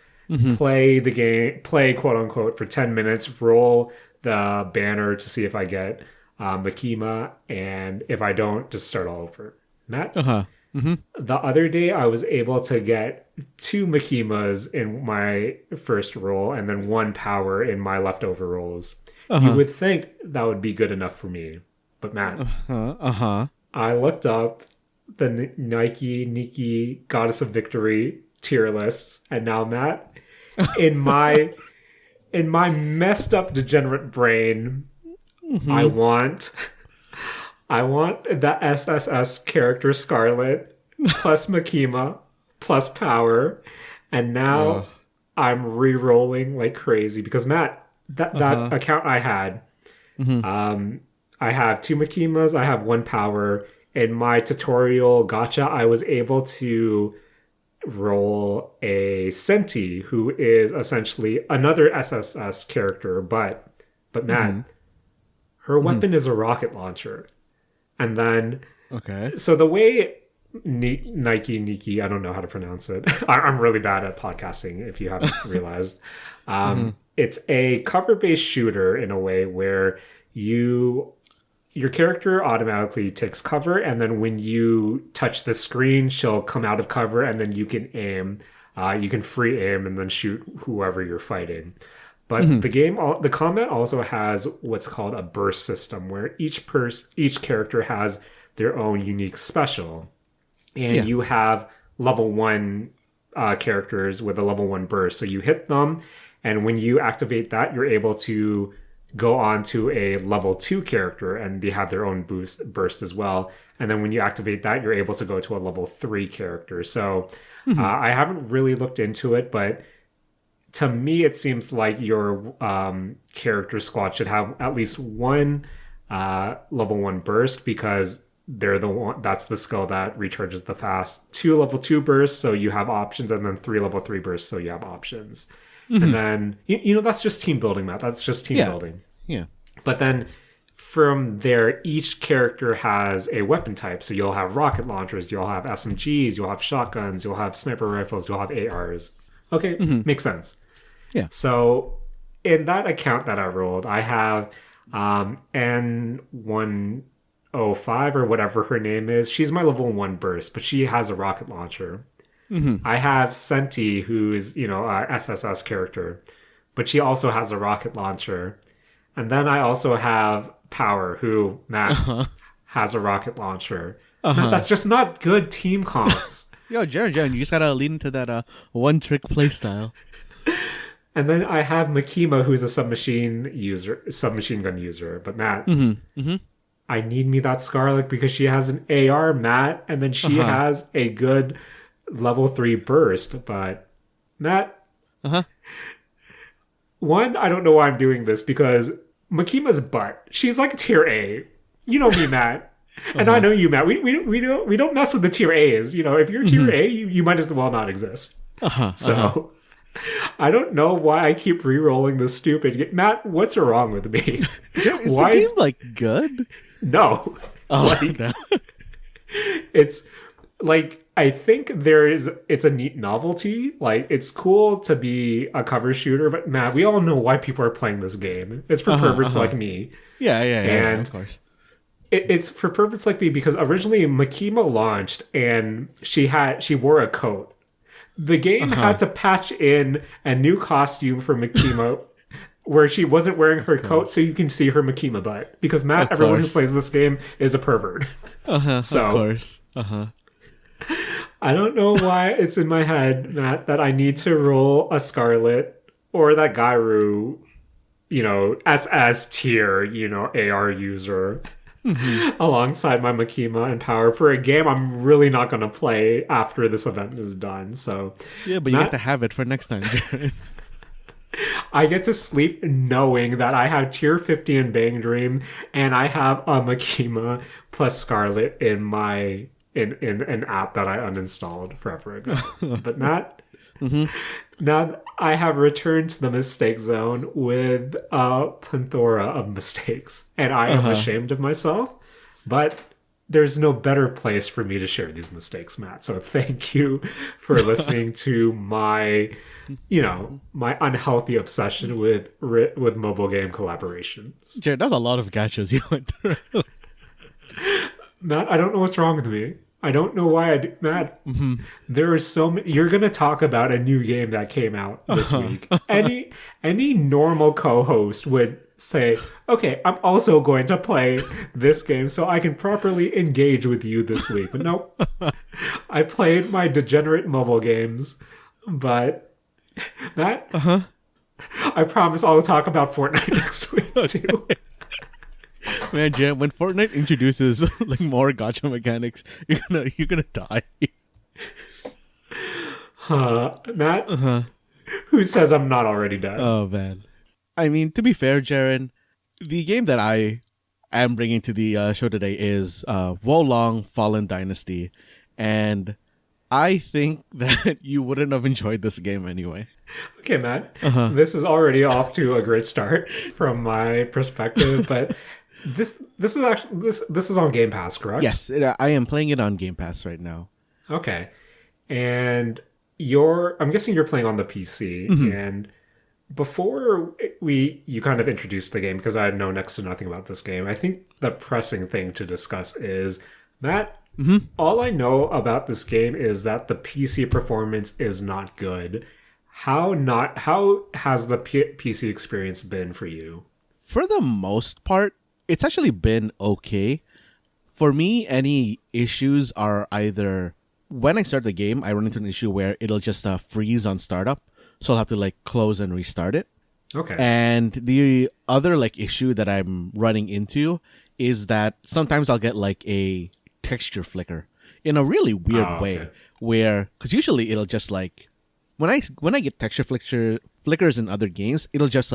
Play the game, play quote unquote for 10 minutes, roll the banner to see if I get Makima, and if I don't, just start all over. Matt, the other day I was able to get 2 Makimas in my first roll and then 1 Power in my leftover rolls. You would think that would be good enough for me. But Matt, I looked up the Nikke Goddess of Victory tier lists, and now Matt, in my messed up degenerate brain, I want the SSS character Scarlet plus Makima plus Power, and now I'm re-rolling like crazy because Matt, that account I had, I have 2 Makimas, I have 1 Power. In my tutorial gacha, I was able to roll a Senti, who is essentially another SSS character, but Matt, her weapon is a rocket launcher. And then, so the way Nikke, I don't know how to pronounce it. I'm really bad at podcasting, if you haven't realized. It's a cover-based shooter in a way where your character automatically takes cover, and then when you touch the screen, she'll come out of cover, and then you can aim. You can free aim and then shoot whoever you're fighting. But the combat also has what's called a burst system, where each character has their own unique special, and you have level 1 characters with a level 1 burst. So you hit them, and when you activate that, you're able to go on to a level 2 character, and they have their own burst as well. And then when you activate that, you're able to go to a level 3 character. So I haven't really looked into it, but to me, it seems like your character squad should have at least 1 level 1 burst, because they're the one that's the skill that recharges the fast. 2 level 2 bursts, so you have options, and then 3 level 3 bursts, so you have options. And then that's just team building, Matt. That's just team building. Yeah. But then from there, each character has a weapon type. So you'll have rocket launchers, you'll have SMGs, you'll have shotguns, you'll have sniper rifles, you'll have ARs. Okay, makes sense. Yeah. So in that account that I rolled, I have N105 or whatever her name is. She's my level 1 burst, but she has a rocket launcher. I have Senti, who is, a SSS character, but she also has a rocket launcher. And then I also have Power, who, Matt, has a rocket launcher. Matt, that's just not good team comps. Yo, Jaren, you just gotta lean into that one-trick playstyle. And then I have Makima, who's a submachine gun user. But Matt, I need me that Scarlet because she has an AR, Matt, and then she has a good level 3 burst. But Matt, one, I don't know why I'm doing this because Makima's butt. She's like tier A. You know me, Matt. And I know you, Matt. We don't mess with the tier A's. If you're tier A, you might as well not exist. So I don't know why I keep re-rolling this stupid. Matt, what's wrong with me? Is the game good? No. No. It's I think it's a neat novelty. It's cool to be a cover shooter, but Matt, we all know why people are playing this game. It's for perverts like me. Yeah, and of course. It's for perverts like me because originally Makima launched and she wore a coat. The game had to patch in a new costume for Makima where she wasn't wearing her coat so you can see her Makima butt. Because Matt, everyone who plays this game is a pervert. So, of course. I don't know why it's in my head, Matt, that I need to roll a Scarlet or that Gairu, SS tier, AR user alongside my Makima and Power for a game I'm really not going to play after this event is done. So yeah, but you get to have it for next time. I get to sleep knowing that I have tier 50 in Bang Dream and I have a Makima plus Scarlet in my in an app that I uninstalled forever ago. But Matt, now I have returned to the mistake zone with a plethora of mistakes, and I am ashamed of myself. But there's no better place for me to share these mistakes, Matt. So thank you for listening to my unhealthy obsession with mobile game collaborations. Jared, that was a lot of gachas you went through. Matt, I don't know what's wrong with me. I don't know why I do. Matt, there are so many. You're going to talk about a new game that came out this week. Any normal co-host would say, okay, I'm also going to play this game so I can properly engage with you this week. But nope. I played my degenerate mobile games, but Matt, I promise I'll talk about Fortnite next week too. Man, Jen, when Fortnite introduces more gacha mechanics, you're gonna die. Matt, who says I'm not already dead? Oh man, I mean, to be fair, Jaren, the game that I am bringing to the show today is Wolong Fallen Dynasty, and I think that you wouldn't have enjoyed this game anyway. Okay, Matt, this is already off to a great start from my perspective, but. This is on Game Pass, correct? Yes, I am playing it on Game Pass right now. Okay, and I'm guessing you're playing on the PC. And before you kind of introduced the game because I know next to nothing about this game. I think the pressing thing to discuss is Matt. All I know about this game is that the PC performance is not good. How has the PC experience been for you? For the most part, it's actually been okay. For me, any issues are either when I start the game, I run into an issue where it'll just freeze on startup. So I'll have to close and restart it. Okay. And the other issue that I'm running into is that sometimes I'll get a texture flicker in a really weird way where, because usually it'll just when I get texture flickers in other games, it'll just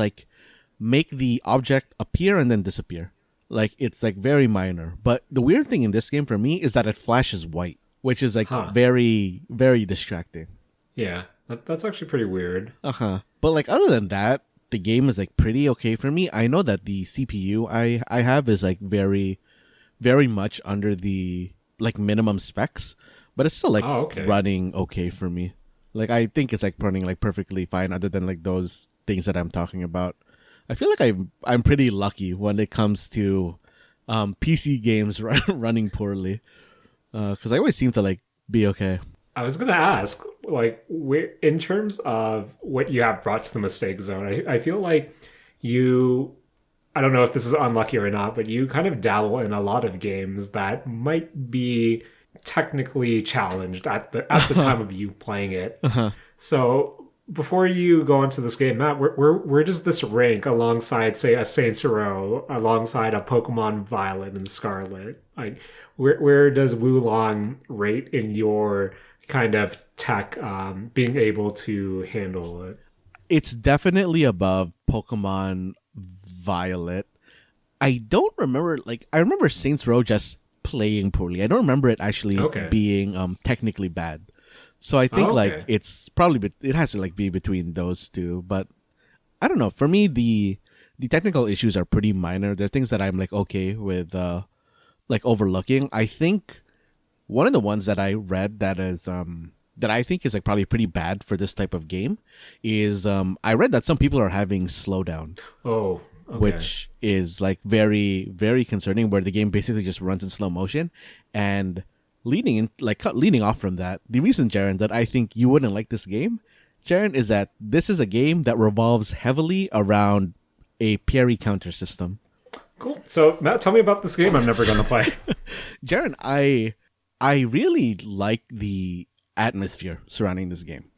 make the object appear and then disappear. It's very minor. But the weird thing in this game for me is that it flashes white, which is very, very distracting. Yeah, that's actually pretty weird. But other than that, the game is like pretty okay for me. I know that the CPU I have is like very, very much under the like minimum specs, but it's still like Oh, okay. running okay for me. Like I think it's like running like perfectly fine, other than like those things that I'm talking about. I feel like I'm pretty lucky when it comes to PC games running poorly, because I always seem to like be okay. I was gonna ask, like, in terms of what you have brought to the mistake zone, I feel like you, I don't know if this is unlucky or not, but you kind of dabble in a lot of games that might be technically challenged at the time of you playing it. So before you go into this game, Matt, where does this rank alongside, say, a Saints Row, alongside a Pokemon Violet and Scarlet? Like, where does Wulong rate in your kind of tech, being able to handle it? It's definitely above Pokemon Violet. I don't remember, like, I remember Saints Row just playing poorly. I don't remember it actually being technically bad. So I think like it's probably it has to like be between those two, but I don't know. For me, the technical issues are pretty minor. They're things that I'm like okay with, like overlooking. I think one of the ones that I read that is that I think is like probably pretty bad for this type of game is I read that some people are having slowdown. Oh, okay. Which is like very, very concerning, where the game basically just runs in slow motion. And leading off from that, the reason, Jaren, that I think you wouldn't like this game, Jaren, is that this is a game that revolves heavily around a parry counter system. Cool. So Matt, tell me about this game I'm never going to play. Jaren, I really like the atmosphere surrounding this game.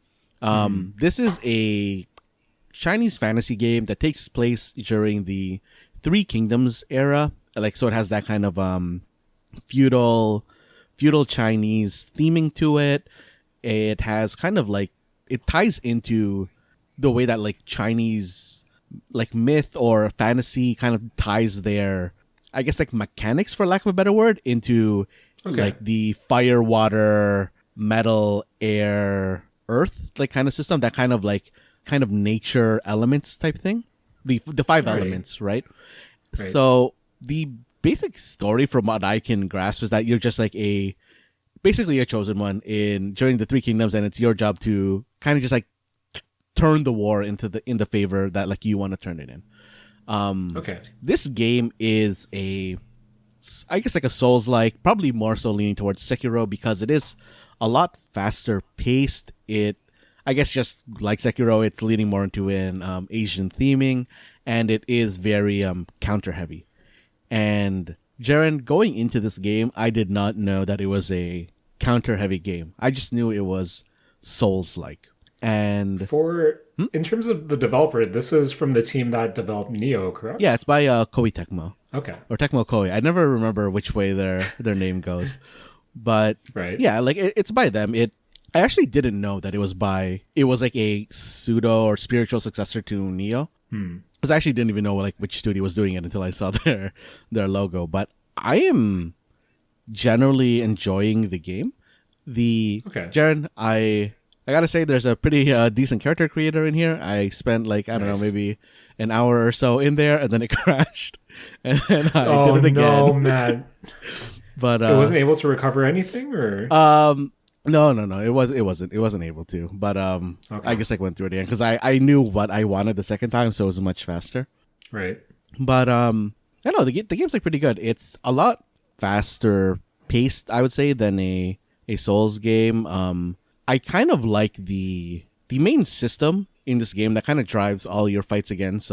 This is a Chinese fantasy game that takes place during the Three Kingdoms era. Like, so it has that kind of feudal Chinese theming to it. It has kind of like, it ties into the way that like Chinese like myth or fantasy kind of ties their, I guess, like mechanics, for lack of a better word, into like the fire, water, metal, air, earth like kind of system, that kind of nature elements type thing. The five elements, right? So the basic story, from what I can grasp, is that you're just like basically a chosen one during the Three Kingdoms, and it's your job to kind of just like turn the war in the favor that like you want to turn it in. This game is I guess like a Souls-like, probably more so leaning towards Sekiro, because it is a lot faster paced. I guess just like Sekiro, it's leaning more into an Asian theming, and it is very counter heavy. And Jaren, going into this game, I did not know that it was a counter heavy game. I just knew it was Souls-like. And in terms of the developer, this is from the team that developed Neo, correct? Yeah, it's by Koei Tecmo. Okay. Or Tecmo Koei. I never remember which way their name goes. But yeah, like it's by them. I actually didn't know that it was like a pseudo or spiritual successor to Neo. Because I actually didn't even know like which studio was doing it until I saw their logo. But I am generally enjoying the game. Jaren, I gotta say, there's a pretty decent character creator in here. I spent like, I don't know, maybe an hour or so in there, and then it crashed. And then I did it again. Oh, no, man. But it wasn't able to recover anything, or? No. It wasn't able to. But I guess I went through it again because I knew what I wanted the second time, so it was much faster. Right. But I know the game's like pretty good. It's a lot faster paced, I would say, than a Souls game. I kind of like the main system in this game that kind of drives all your fights against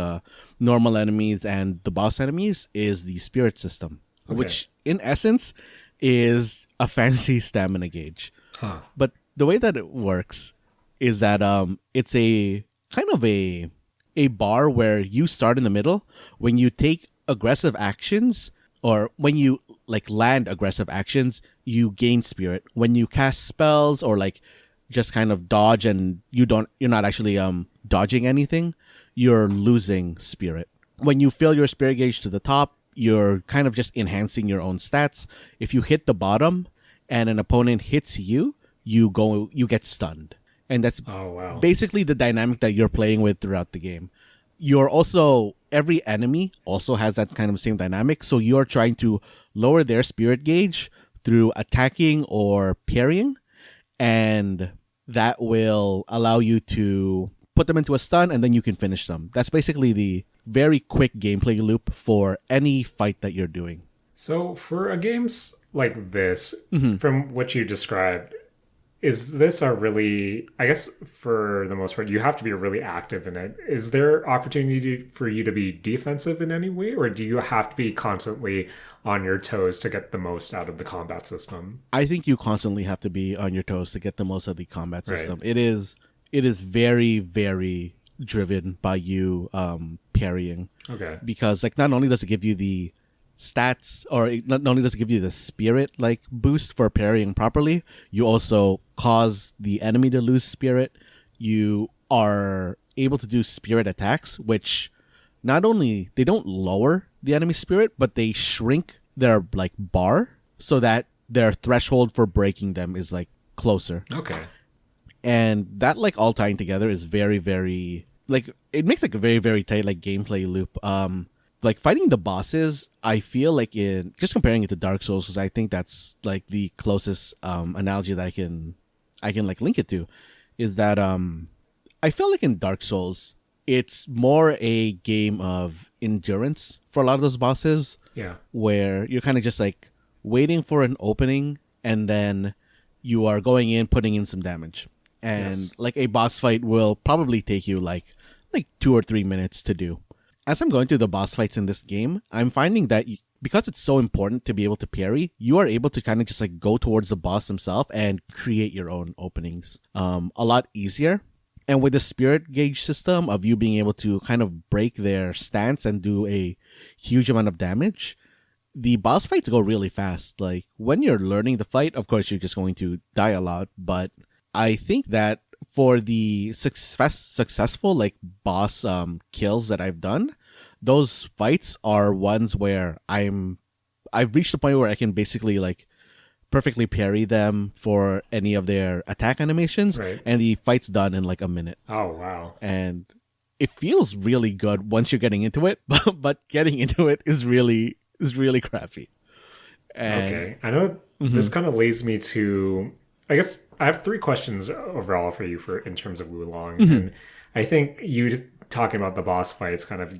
normal enemies and the boss enemies is the spirit system, which in essence is a fancy stamina gauge. But the way that it works is that it's a kind of a bar where you start in the middle. When you take aggressive actions, or when you like land aggressive actions, you gain spirit. When you cast spells or like just kind of dodge and you're not actually dodging anything, you're losing spirit. When you fill your spirit gauge to the top, you're kind of just enhancing your own stats. If you hit the bottom and an opponent hits you, you get stunned. And that's basically the dynamic that you're playing with throughout the game. you're also, every enemy also has that kind of same dynamic. So you're trying to lower their spirit gauge through attacking or parrying, and that will allow you to put them into a stun, and then you can finish them. That's basically the very quick gameplay loop for any fight that you're doing. So for a games like this, from what you described, is this a really, I guess for the most part, you have to be really active in it. Is there opportunity for you to be defensive in any way, or do you have to be constantly on your toes to get the most out of the combat system? I think you constantly have to be on your toes to get the most of the combat system. Right. It is very, very driven by you parrying. Okay. Because like not only does it give you the stats, or not only does it give you the spirit like boost for parrying properly, you also cause the enemy to lose spirit. You are able to do spirit attacks, which not only they don't lower the enemy spirit, but they shrink their like bar so that their threshold for breaking them is like closer. Okay. And that like all tying together is very, very like, it makes like a very, very tight like gameplay loop. Like fighting the bosses, I feel like in just comparing it to Dark Souls, because I think that's like the closest analogy that I can like link it to, is that I feel like in Dark Souls it's more a game of endurance for a lot of those bosses. Yeah. Where you're kind of just like waiting for an opening, and then you are going in, putting in some damage. And Yes. like a boss fight will probably take you like 2 or 3 minutes to do. As I'm going through the boss fights in this game, I'm finding that because it's so important to be able to parry, you are able to kind of just like go towards the boss himself and create your own openings a lot easier. And with the spirit gauge system of you being able to kind of break their stance and do a huge amount of damage, the boss fights go really fast. Like when you're learning the fight, of course you're just going to die a lot, but I think that for the successful like boss kills that I've done, those fights are ones where I've reached the point where I can basically like perfectly parry them for any of their attack animations, Right. and the fight's done in like a minute. Oh, wow. And it feels really good once you're getting into it, but getting into it is really crappy. And, Okay. I know this kind of leads me to, I guess I have three questions overall for you in terms of Wulong. And I think you talking about the boss fights kind of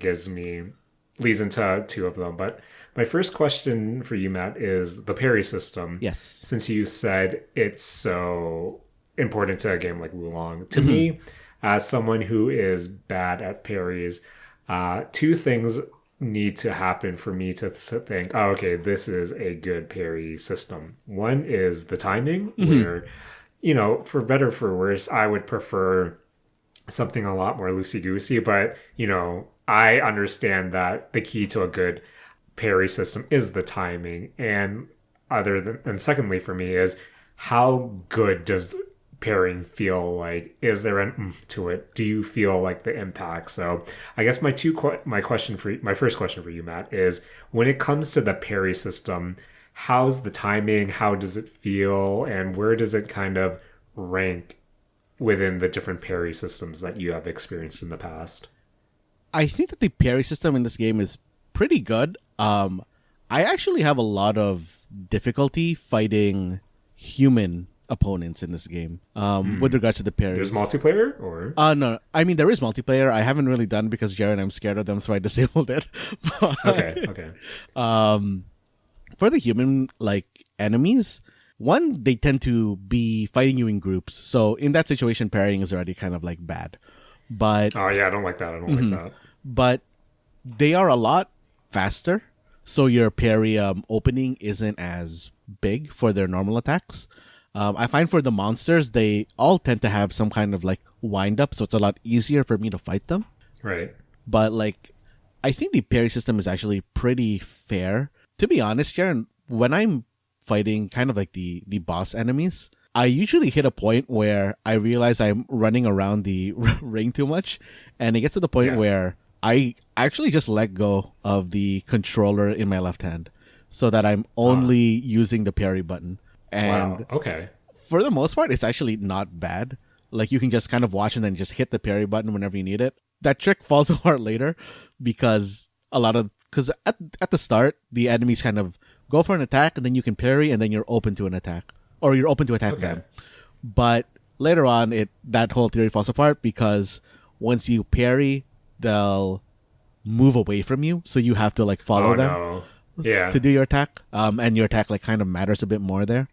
leads into two of them. But my first question for you, Matt, is the parry system. Yes. Since you said it's so important to a game like Wulong. To me, as someone who is bad at parries, two things need to happen for me to think, oh, okay, this is a good parry system. One is the timing, where, for better or for worse, I would prefer something a lot more loosey-goosey, but, I understand that the key to a good parry system is the timing. And secondly for me is, how good does pairing feel like? Is there an oomph to it? Do you feel like the impact? So I guess my first question for you, Matt, is when it comes to the parry system, how's the timing? How does it feel? And where does it kind of rank within the different parry systems that you have experienced in the past? I think that the parry system in this game is pretty good. I actually have a lot of difficulty fighting human opponents in this game with regards to the parries. There's multiplayer, or no, I mean there is multiplayer. I haven't really done it because Jaren, I'm scared of them, so I disabled it. okay. For the human like enemies, one, they tend to be fighting you in groups, so in that situation parrying is already kind of like bad. But oh yeah, I don't like that. I don't like that. But they are a lot faster, so your parry opening isn't as big for their normal attacks. I find for the monsters, they all tend to have some kind of like wind up, so it's a lot easier for me to fight them. Right. But like, I think the parry system is actually pretty fair. To be honest, Jaren, when I'm fighting kind of like the boss enemies, I usually hit a point where I realize I'm running around the ring too much, and it gets to the point where I actually just let go of the controller in my left hand so that I'm only using the parry button. And wow. Okay. For the most part, it's actually not bad. Like you can just kind of watch and then just hit the parry button whenever you need it. that trick falls apart later because at the start the enemies kind of go for an attack and then you can parry and then you're open to an attack or you're open to attack them. But later on, that whole theory falls apart because once you parry, they'll move away from you, so you have to like follow them to do your attack. And your attack like kind of matters a bit more there.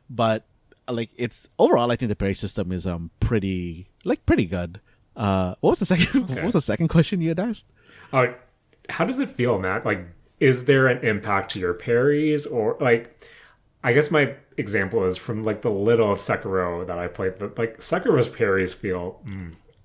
But like it's overall, I think the parry system is pretty good. What was the second? What was the second question you had asked? How does it feel, Matt? Like, is there an impact to your parries, or like? I guess my example is from like the little of Sekiro that I played. Like Sekiro's parries feel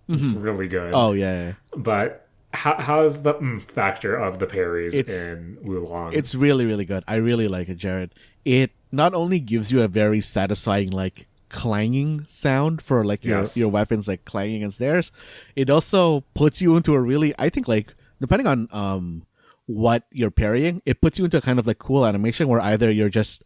really good. Oh yeah. But how's the factor of the parries in Wulong? It's really, really good. I really like it, Jared. It not only gives you a very satisfying like clanging sound for like your weapons like clanging against theirs. It also puts you into a really, I think, like depending on what you're parrying, it puts you into a kind of like cool animation where either you're just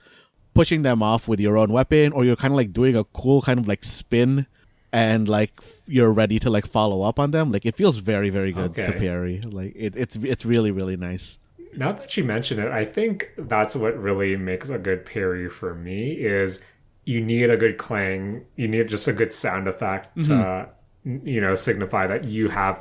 pushing them off with your own weapon, or you're kind of like doing a cool kind of like spin, and like you're ready to like follow up on them. Like it feels very, very good to parry. Like it's really, really nice. Now that you mention it, I think that's what really makes a good parry for me is you need a good clang. You need just a good sound effect to signify that you have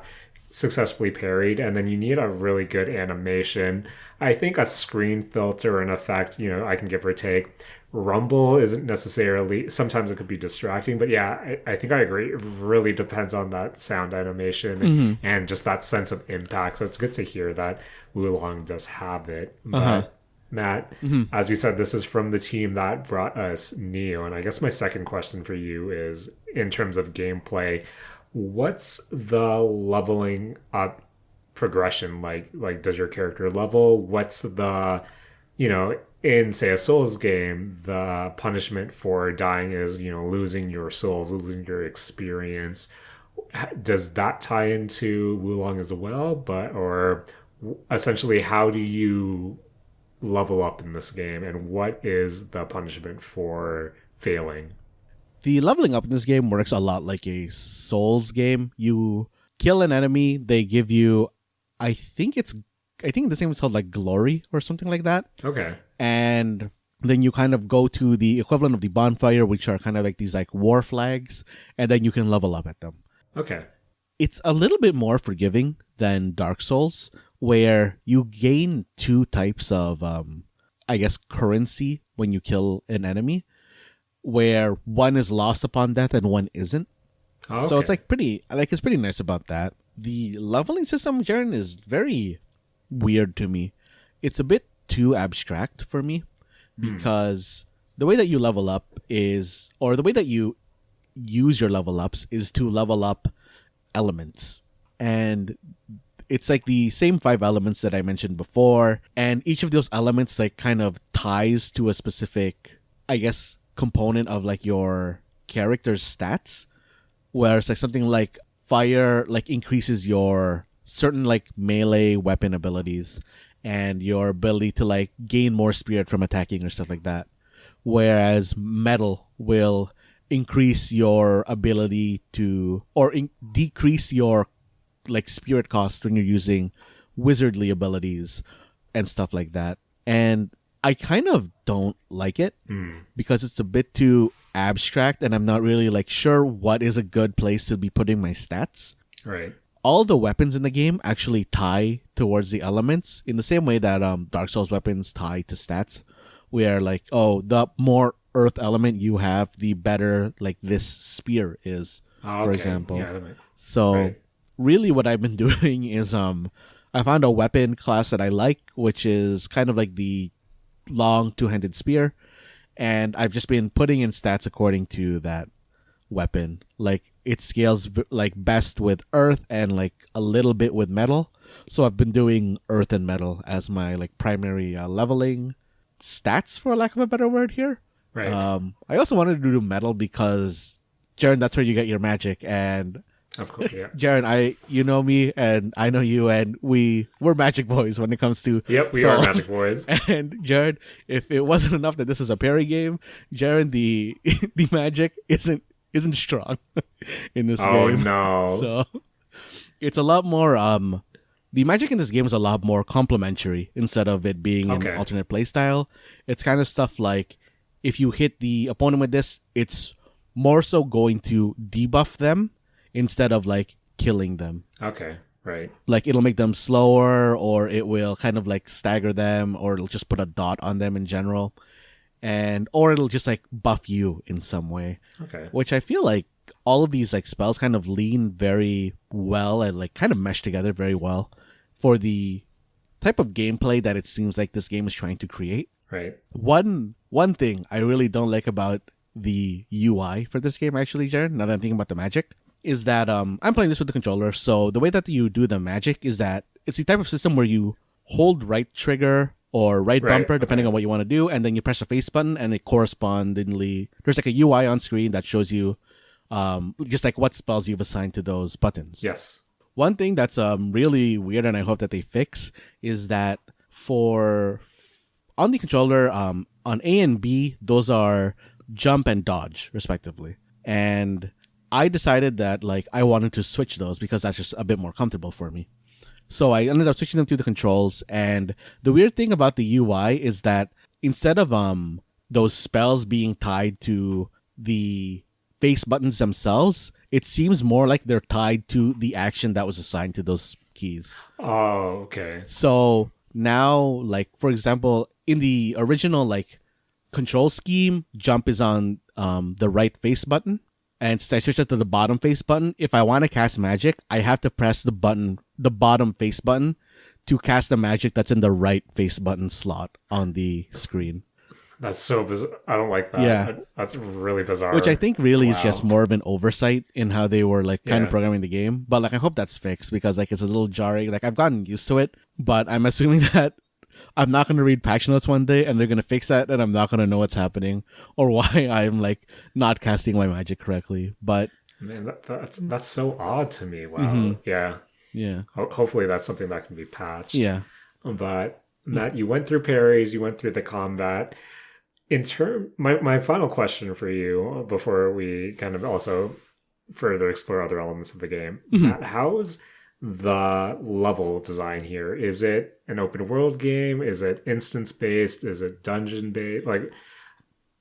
successfully parried, and then you need a really good animation. I think a screen filter and effect, I can give or take. Rumble isn't necessarily, sometimes it could be distracting, but yeah, I think I agree. It really depends on that sound animation and just that sense of impact. So it's good to hear that Wulong does have it. But Matt, as we said, this is from the team that brought us Neo. And I guess my second question for you is, in terms of gameplay, what's the leveling up progression like? Like, does your character level? What's the, in say a Souls game, the punishment for dying is, losing your souls, losing your experience. Does that tie into Wulong as well? Or essentially, how do you level up in this game, and what is the punishment for failing? The leveling up in this game works a lot like a Souls game. You kill an enemy, they give you, I think this game is called like Glory or something like that. Okay. And then you kind of go to the equivalent of the bonfire, which are kind of like these like war flags, and then you can level up at them. Okay. It's a little bit more forgiving than Dark Souls, where you gain two types of, currency when you kill an enemy, where one is lost upon death and one isn't. Okay. So it's like it's pretty nice about that. The leveling system, Jaren, is very weird to me. It's a bit too abstract for me because the way that you level up is, or the way that you use your level ups is to level up elements. And it's like the same 5 elements that I mentioned before. And each of those elements like kind of ties to a specific, component of like your character's stats. Where it's like something like fire like increases your certain like melee weapon abilities and your ability to like gain more spirit from attacking or stuff like that. Whereas metal will increase your ability to, or decrease your like spirit cost when you're using wizardly abilities and stuff like that. And I kind of don't like it because it's a bit too abstract and I'm not really like sure what is a good place to be putting my stats. Right. All the weapons in the game actually tie towards the elements in the same way that Dark Souls weapons tie to stats, where like, the more earth element you have, the better like this spear is, for example. Yeah, so really what I've been doing is I found a weapon class that I like, which is kind of like the long two-handed spear, and I've just been putting in stats according to that weapon. Like it scales like best with earth and like a little bit with metal, so I've been doing earth and metal as my like primary leveling stats, for lack of a better word here. Right. I also wanted to do metal because, Jaren, that's where you get your magic. And of course, yeah. Jaren, you know me and I know you, and we're magic boys when it comes to we are magic boys. And Jaren, if it wasn't enough that this is a parry game, Jaren, the magic isn't strong in this game. Oh no. So It's a lot more the magic in this game is a lot more complementary instead of it being an alternate playstyle. It's kind of stuff like if you hit the opponent with this, it's more so going to debuff them instead of like killing them. Okay, right. Like it'll make them slower, or it will kind of like stagger them, or it'll just put a dot on them in general. Or it'll just like buff you in some way. Okay. Which I feel like all of these like spells kind of lean very well and like kind of mesh together very well for the type of gameplay that it seems like this game is trying to create. Right. One thing I really don't like about the UI for this game, actually, Jaren, now that I'm thinking about the magic, is that I'm playing this with the controller. So the way that you do the magic is that it's the type of system where you hold right trigger or right bumper, depending on what you want to do, and then you press the face button, and it correspondingly there's like a UI on screen that shows you just like what spells you've assigned to those buttons. Yes. One thing that's really weird, and I hope that they fix, is that on the controller, on A and B, those are jump and dodge, respectively. And I decided that like I wanted to switch those because that's just a bit more comfortable for me. So I ended up switching them to the controls. And the weird thing about the UI is that instead of those spells being tied to the face buttons themselves, it seems more like they're tied to the action that was assigned to those keys. Oh, okay. So now, like, for example, in the original, like, control scheme, jump is on the right face button. And since I switched it to the bottom face button, if I want to cast magic, I have to press the bottom face button to cast the magic that's in the right face button slot on the screen. That's so bizarre. I don't like that. Yeah. That's really bizarre. Which I think really is just more of an oversight in how they were like kind of programming the game. But like I hope that's fixed because like it's a little jarring. Like I've gotten used to it, but I'm assuming that I'm not going to read patch notes one day and they're going to fix that and I'm not going to know what's happening or why I'm like not casting my magic correctly. But man, that's so odd to me. Wow. Mm-hmm. Yeah. Yeah. Hopefully that's something that can be patched. Yeah. But Matt, you went through parries, you went through the combat. My final question for you before we kind of also further explore other elements of the game. Mm-hmm. How's the level design here? Is it an open world game? Is it instance based? Is it dungeon based? Like,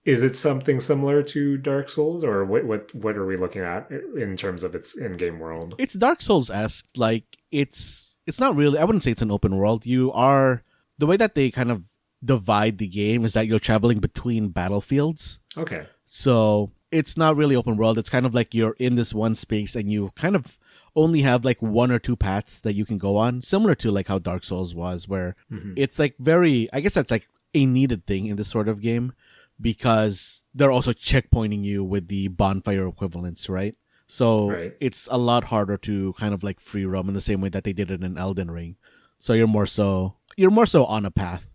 is it something similar to Dark Souls, or what are we looking at in terms of its in-game world? It's Dark Souls-esque. Like it's not really. I wouldn't say it's an open world. The way that they kind of divide the game is that you're traveling between battlefields. Okay. So it's not really open world. It's kind of like you're in this one space and you kind of only have like one or two paths that you can go on, similar to like how Dark Souls was, where it's like I guess that's like a needed thing in this sort of game because they're also checkpointing you with the bonfire equivalents, right? So it's a lot harder to kind of like free roam in the same way that they did it in Elden Ring. So you're more so on a path.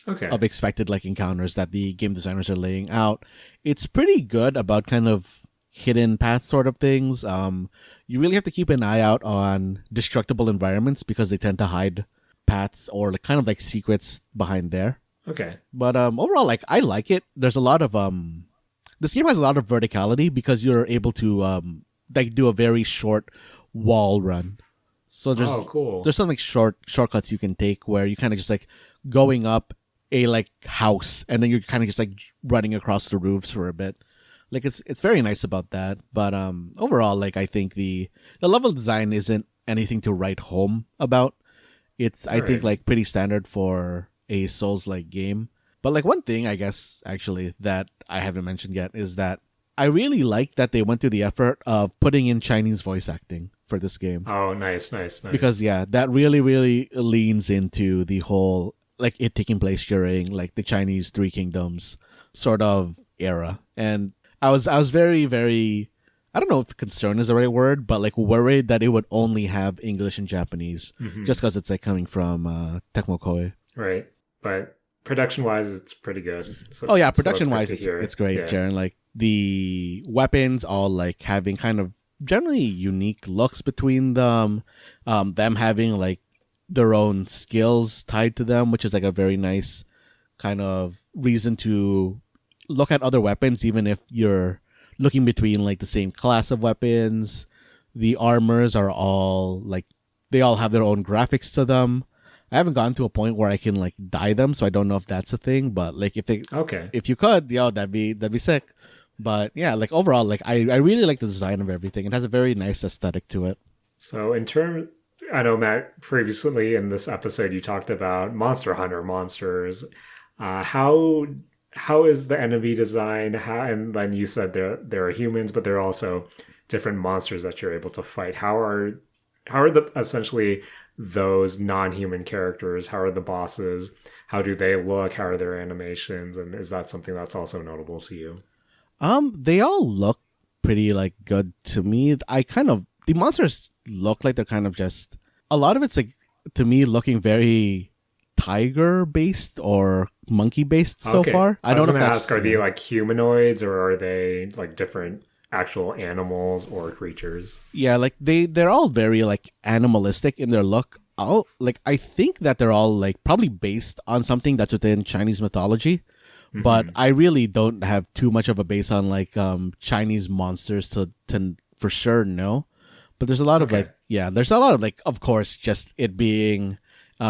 Okay. Of expected like encounters that the game designers are laying out. It's pretty good about kind of hidden path sort of things. You really have to keep an eye out on destructible environments because they tend to hide paths or like kind of like secrets behind there. Okay. But overall, like I like it. There's a lot of this game has a lot of verticality because you're able to like do a very short wall run. So there's some like shortcuts you can take where you kind of just like going up a like house and then you're kind of just like running across the roofs for a bit. Like it's very nice about that. But overall, like I think the level design isn't anything to write home about. It's I think like pretty standard for a Souls-like game. But like one thing I guess actually that I haven't mentioned yet is that I really like that they went through the effort of putting in Chinese voice acting for this game. Oh, nice. Because that really leans into the whole like it taking place during like the Chinese Three Kingdoms sort of era. And I was very, very, I don't know if concern is the right word, but like worried that it would only have English and Japanese just because it's like coming from Tecmo Koei. Right. But production wise, it's pretty good. So, production wise, it's great, yeah. Jaren. Like the weapons all like having kind of generally unique looks between them having like their own skills tied to them, which is like a very nice kind of reason to look at other weapons, even if you're looking between like the same class of weapons. The armors are all like they all have their own graphics to them. I haven't gotten to a point where I can like dye them, so I don't know if that's a thing. But like Okay. if you could, that'd be sick. But yeah, like overall, like I really like the design of everything. It has a very nice aesthetic to it. So in terms, I know Matt previously in this episode you talked about Monster Hunter monsters. How is the enemy design? How, and then you said there are humans, but there are also different monsters that you're able to fight. How are the essentially those non-human characters? How are the bosses? How do they look? How are their animations? And is that something that's also notable to you? They all look pretty like good to me. The monsters look like they're kind of just a lot of it's like to me looking very tiger based or monkey based so Okay. far. I I was don't know going if to that's ask, are they like humanoids or are they like different actual animals or creatures? yeah, like they're all very like animalistic in their look. I think that they're all like probably based on something that's within Chinese mythology. But I really don't have too much of a base on like Chinese monsters to for sure know. But there's a lot of Okay. like there's a lot of like of course just it being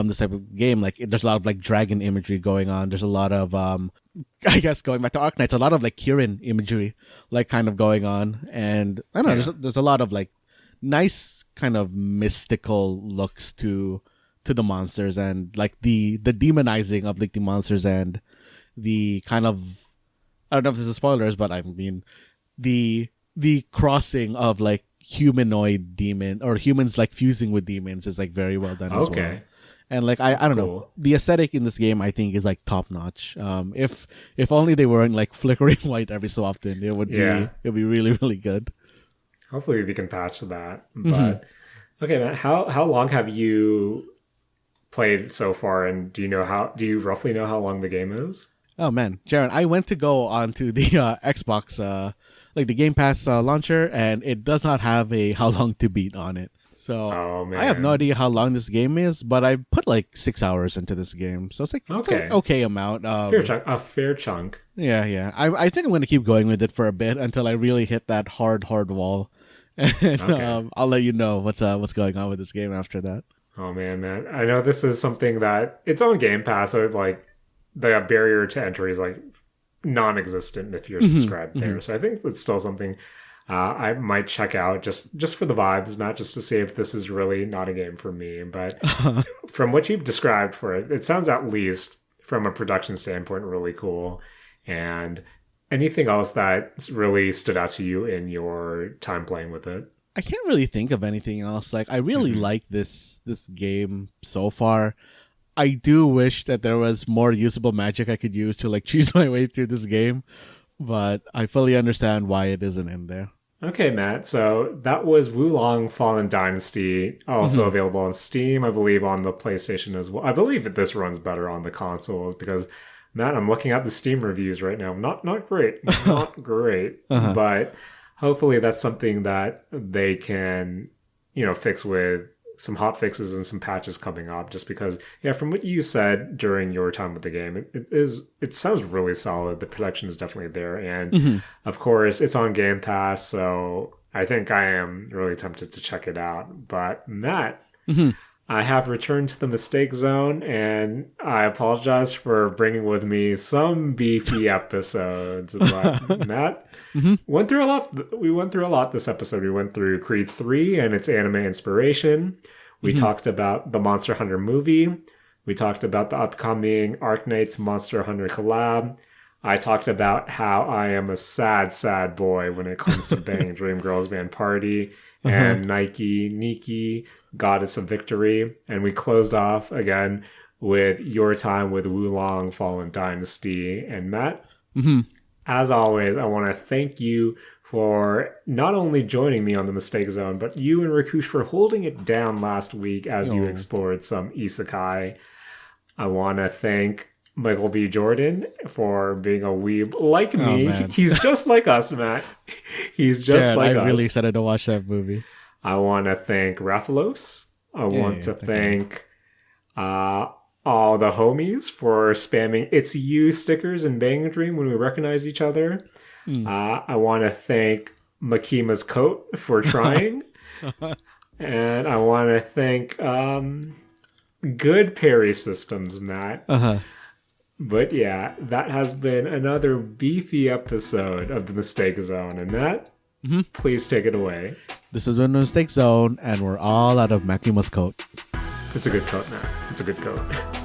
this type of game like there's a lot of like dragon imagery going on. There's a lot of I guess going back to Arknights, a lot of like Kirin imagery like kind of going on, and I don't know. Yeah. There's a lot of like nice kind of mystical looks to the monsters and like the demonizing of like the monsters and the kind of I don't know if this is spoilers, but I mean the crossing of like humanoid demon or humans like fusing with demons is like very well done as well. Okay. And like I don't know, Cool. the aesthetic in this game I think is like top notch. If only they weren't like flickering white every so often, Yeah. it'd be really really good. Hopefully we can patch that. Mm-hmm. But okay, man, how long have you played so far and do you roughly know how long the game is? Oh man, Jaren, I went to go onto the Xbox, like the Game Pass launcher, and it does not have a how long to beat on it. So Oh I have no man. idea how long this game is, but I put like 6 hours into this game, so it's Okay. an okay amount. A fair chunk. Yeah. I think I'm gonna keep going with it for a bit until I really hit that hard wall, and Okay. I'll let you know what's going on with this game after that. Oh man. I know this is something that it's on Game Pass, so it's like the barrier to entry is like non-existent if you're subscribed there. So I think it's still something I might check out just for the vibes, Matt, just to see if this is really not a game for me. But from what you've described for it, it sounds at least from a production standpoint really cool. And anything else that really stood out to you in your time playing with it? I can't really think of anything else. Like I really like this game so far. I do wish that there was more usable magic I could use to like choose my way through this game, but I fully understand why it isn't in there. Okay, Matt. So that was Wulong Fallen Dynasty, also available on Steam, I believe on the PlayStation as well. I believe that this runs better on the consoles because, Matt, I'm looking at the Steam reviews right now. Not great, not great, but hopefully that's something that they can, fix with some hot fixes and some patches coming up. Just because, yeah, from what you said during your time with the game, it sounds really solid. The production is definitely there, and of course, it's on Game Pass, so I think I am really tempted to check it out. But Matt, I have returned to the mistake zone, and I apologize for bringing with me some beefy episodes. But Matt, went through a lot. We went through a lot this episode. We went through Creed 3 and its anime inspiration. We talked about the Monster Hunter movie. We talked about the upcoming Arknights Monster Hunter collab. I talked about how I am a sad, sad boy when it comes to banging Dream Girls Band Party and Nikke, Goddess of Victory. And we closed off again with your time with Wulong Fallen Dynasty. And Matt, as always, I want to thank you for not only joining me on the Mistake Zone, but you and Rakush for holding it down last week as you explored some isekai. I want to thank Michael B. Jordan for being a weeb like me. Man. He's just like us, Matt. He's just like I'm us. really excited to watch that movie. I want to thank Rathalos. I want to thank all the homies for spamming "It's You" stickers in Bang Dream when we recognize each other. I want to thank Makima's coat for trying. And I want to thank good parry systems, Matt. But yeah, that has been another beefy episode of the Mistake Zone. And Matt, please take it away. This has been the Mistake Zone, and we're all out of Matthew Muscoat. It's a good coat, Matt. It's a good coat.